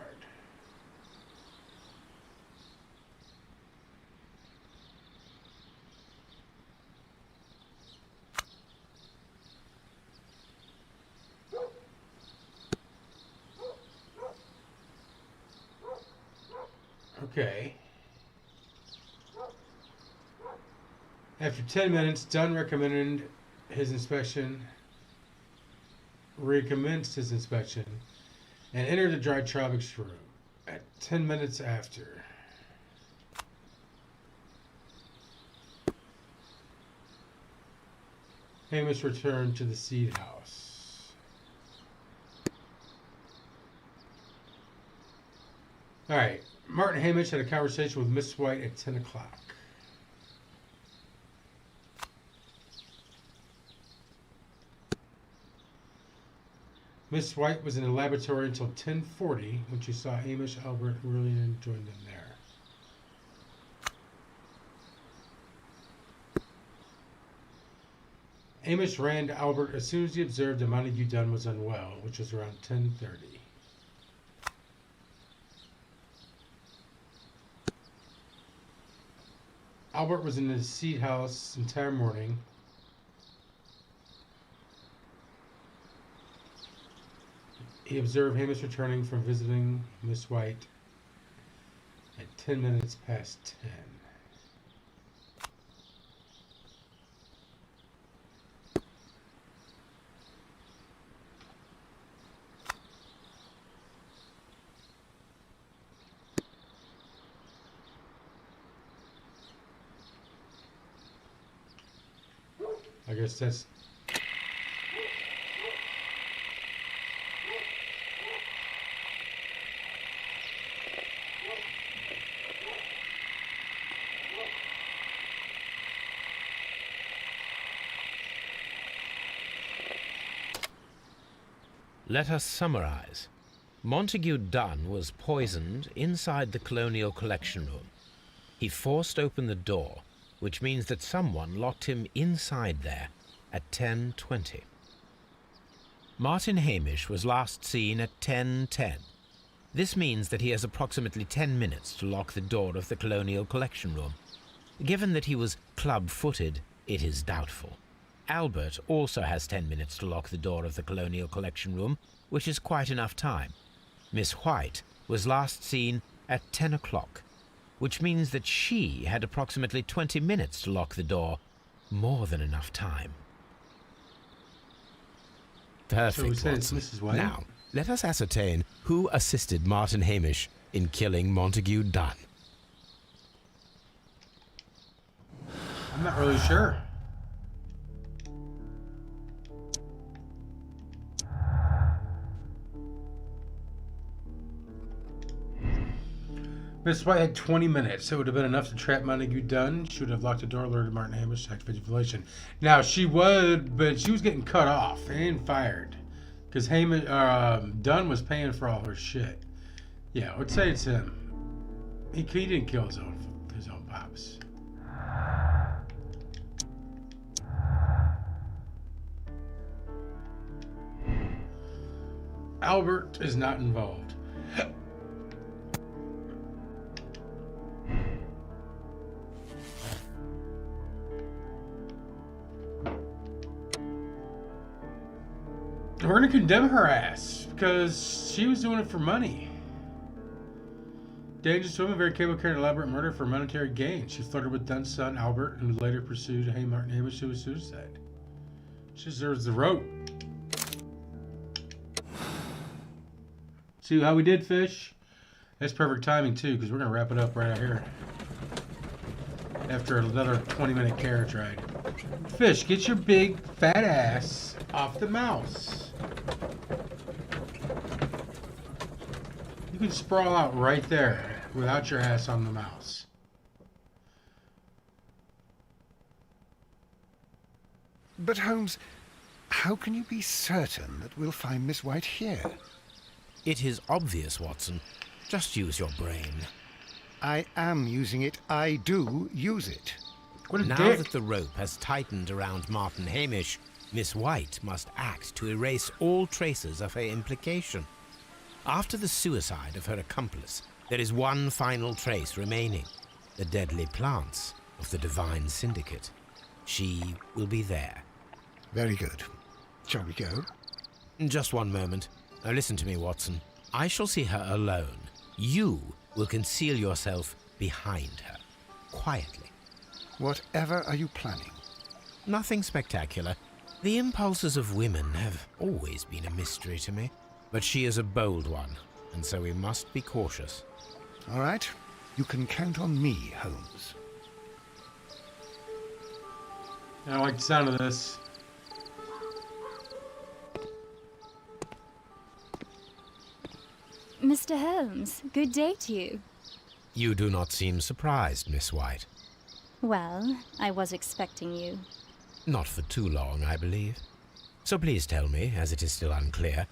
Okay. After 10 minutes, Dunn recommenced his inspection, and entered the dry tropics room at 10 minutes after. Hamish returned to the Seed House. All right. Martin Hamish had a conversation with Miss White at 10 o'clock. Miss White was in the laboratory until 10:40 when she saw Hamish, Albert, and William join them there. Hamish ran to Albert as soon as he observed that Montague Dunn was unwell, which was around 10:30. Albert was in the Seed House the entire morning. He observed Hamish returning from visiting Miss White at 10 minutes past 10. I guess that's... Let us summarize. Montague Dunn was poisoned inside the Colonial Collection Room. He forced open the door, which means that someone locked him inside there at 10:20. Martin Hamish was last seen at 10:10. This means that he has approximately 10 minutes to lock the door of the Colonial Collection Room. Given that he was club-footed, it is doubtful. Albert also has 10 minutes to lock the door of the Colonial Collection Room, which is quite enough time. Miss White was last seen at 10 o'clock, which means that she had approximately 20 minutes to lock the door. More than enough time. Perfect, So Watson. Mrs. White? Now, let us ascertain who assisted Martin Hamish in killing Montague Dunn. I'm not really sure. Miss White had 20 minutes. It would have been enough to trap Montague Dunn. She would have locked the door, alerted Martin Hamish to activate ventilation. Now, she would, but she was getting cut off and fired. Because Dunn was paying for all her shit. Yeah, I would say it's him. He didn't kill his own pops. Albert is not involved. We're going to condemn her ass because she was doing it for money. Dangerous woman, very capable of carrying elaborate murder for monetary gain. She flirted with Dunn's son, Albert, and later pursued Martin Hamish to suicide. She deserves the rope. See how we did, Fish? That's perfect timing, too, because we're going to wrap it up right out here. After another 20-minute carriage ride. Fish, get your big, fat ass off the mouse. You can sprawl out right there without your ass on the mouse. But Holmes, how can you be certain that we'll find Miss White here? It is obvious, Watson. Just use your brain. I am using it. I do use it. What a Now dick. that the rope has tightened around Martin Hamish, Miss White must act to erase all traces of her implication. After the suicide of her accomplice, there is one final trace remaining: the deadly plants of the Divine Syndicate. She will be there. Very good. Shall we go? Just one moment. Now listen to me, Watson. I shall see her alone. You will conceal yourself behind her, quietly. Whatever are you planning? Nothing spectacular. The impulses of women have always been a mystery to me. But she is a bold one, and so we must be cautious. All right. You can count on me, Holmes. I don't like the sound of this. Mr. Holmes, good day to you. You do not seem surprised, Miss White. Well, I was expecting you. Not for too long, I believe. So please tell me, as it is still unclear,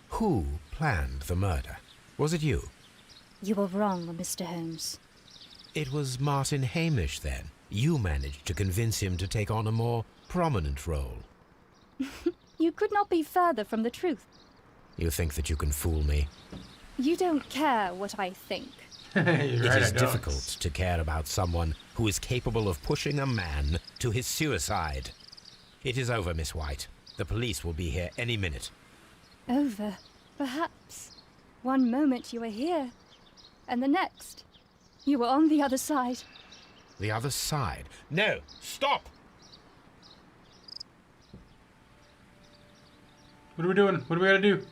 who planned the murder? Was it you? You were wrong, Mr. Holmes. It was Martin Hamish, then. You managed to convince him to take on a more prominent role. You could not be further from the truth. You think that you can fool me? You don't care what I think. You're right, It I is don't. difficult to care about someone who is capable of pushing a man to his suicide. It is over, Miss White. The police will be here any minute. Over, perhaps. One moment you were here, and the next, you were on the other side. The other side? No! Stop! What are we doing? What do we gotta do?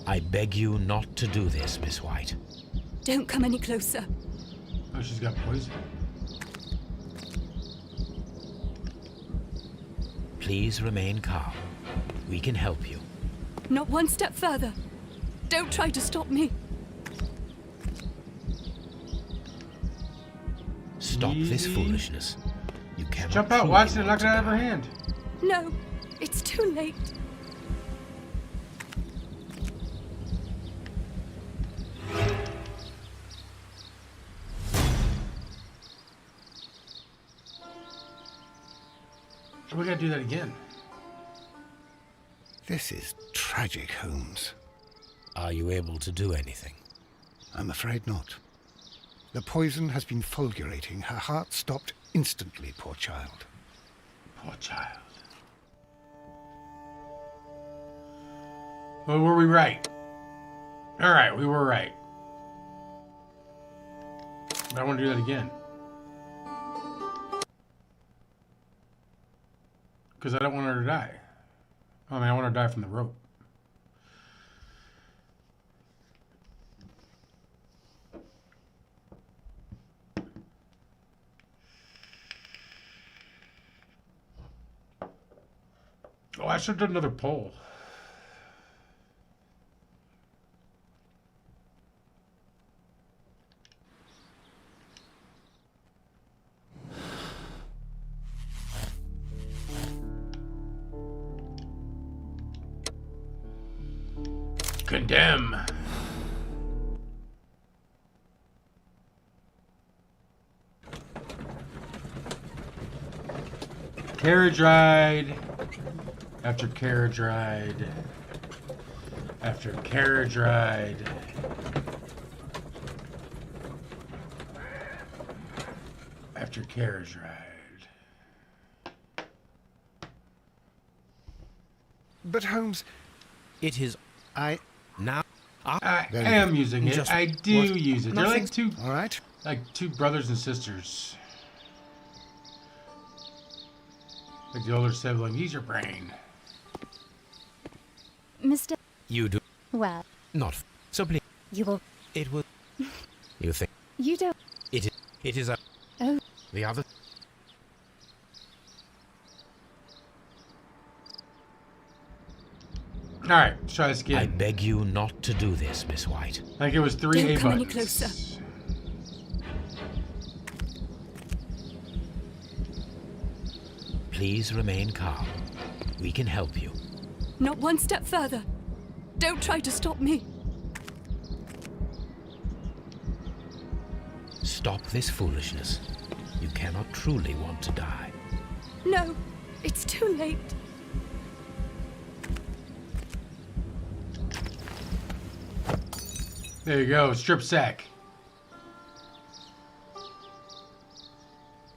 I beg you not to do this, Miss White. Don't come any closer. Oh, she's got poison. Please remain calm. We can help you. Not one step further. Don't try to stop me. Stop this Easy. foolishness. You cannot Jump out, truly Watson, and want knock it to out of her die. hand. No, it's too late. We gotta do that again. This is tragic, Holmes. Are you able to do anything? I'm afraid not. The poison has been fulgurating. Her heart stopped instantly, poor child. Poor child. Well, were we right? Alright, we were right. But I want to do that again. Because I don't want her to die. I mean, I want her to die from the rope. Oh, I should have done another poll. Condemn. Carriage ride. After carriage ride. After carriage ride. After carriage ride. But Holmes, It is I... now. I Very am good. using it. Just I do what? use it. They're Nothing. like All right. two brothers and sisters. Like the older sibling. Use your brain. Mr. You do Well, not. So please, you will. it will. You think You don't. it is? It is a. Oh, The other. Alright, let's try this I again. beg you not to do this, Miss White. I think it was 3 Don't A come any buttons. closer. Please remain calm. We can help you. not one step further. Don't try to stop me. Stop this foolishness. You cannot truly want to die. No, it's too late. There you go, strip sack.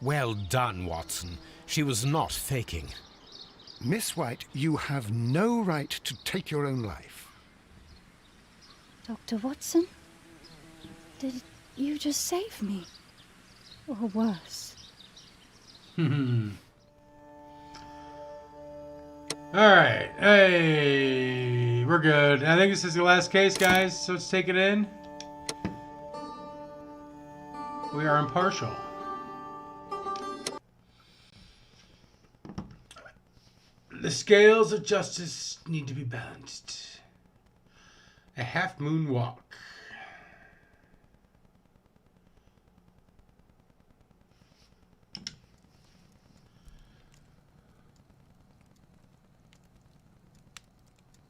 Well done, Watson. She was not faking. Miss White, you have no right to take your own life. Dr. Watson? Did you just save me? Or worse? Alright, hey, we're good. I think this is the last case, guys, so let's take it in. We are impartial. The scales of justice need to be balanced. A half-moon walk.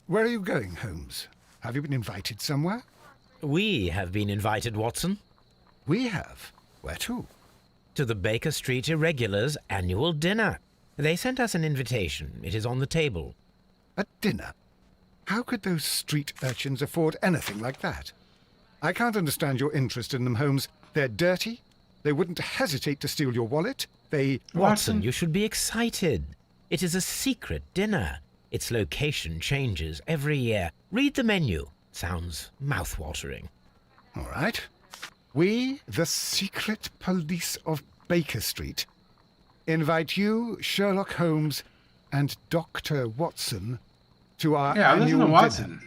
Where are you going, Holmes? Have you been invited somewhere? We have been invited, Watson, We have. Where to? to the Baker Street Irregulars' annual dinner. They sent us an invitation. It is on the table. A dinner? How could those street urchins afford anything like that? I can't understand your interest in them, Holmes. They're dirty. They wouldn't hesitate to steal your wallet. They... Watson, you should be excited. It is a secret dinner. Its location changes every year. Read the menu. Sounds mouth-watering. All right. We, the secret police of Baker Street, invite you, Sherlock Holmes, and Dr. Watson to our Yeah, listen annual to Watson. dinner.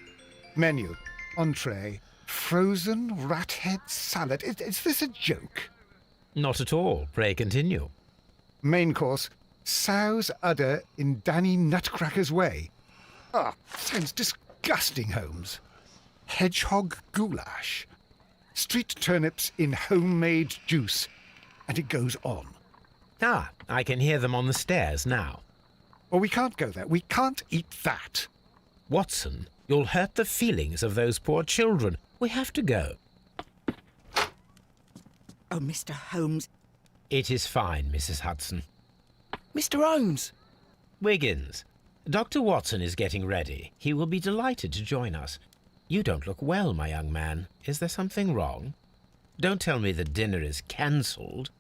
Menu, entree, frozen rat head salad. Is this a joke? Not at all. Pray continue. Main course, sow's udder in Danny Nutcracker's way. Ah, sounds disgusting, Holmes. Hedgehog goulash. Street turnips in homemade juice. And it goes on. Ah, I can hear them on the stairs now. Well, we can't go there. We can't eat that. Watson, you'll hurt the feelings of those poor children. We have to go. Oh, Mr. Holmes. It is fine, Mrs. Hudson. Mr. Holmes! Wiggins, Dr. Watson is getting ready. He will be delighted to join us. You don't look well, my young man. Is there something wrong? Don't tell me the dinner is cancelled.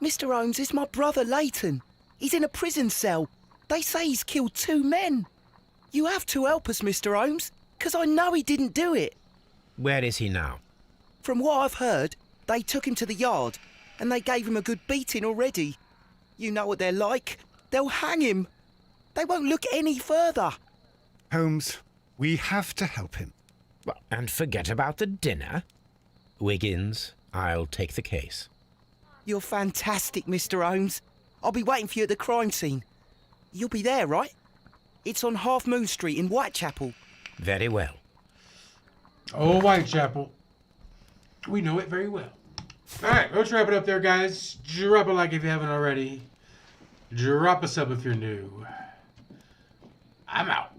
Mr. Holmes is my brother Leighton. He's in a prison cell. They say he's killed 2 men. You have to help us, Mr. Holmes, 'cause I know he didn't do it. Where is he now? From what I've heard, they took him to the yard, and they gave him a good beating already. You know what they're like. They'll hang him. They won't look any further. Holmes, we have to help him. Well, and forget about the dinner. Wiggins, I'll take the case. You're fantastic, Mr. Holmes. I'll be waiting for you at the crime scene. You'll be there, right? It's on Half Moon Street in Whitechapel. Very well. Oh, Whitechapel. We know it very well. Alright, let's wrap it up there, guys. Drop a like if you haven't already. Drop a sub if you're new. I'm out.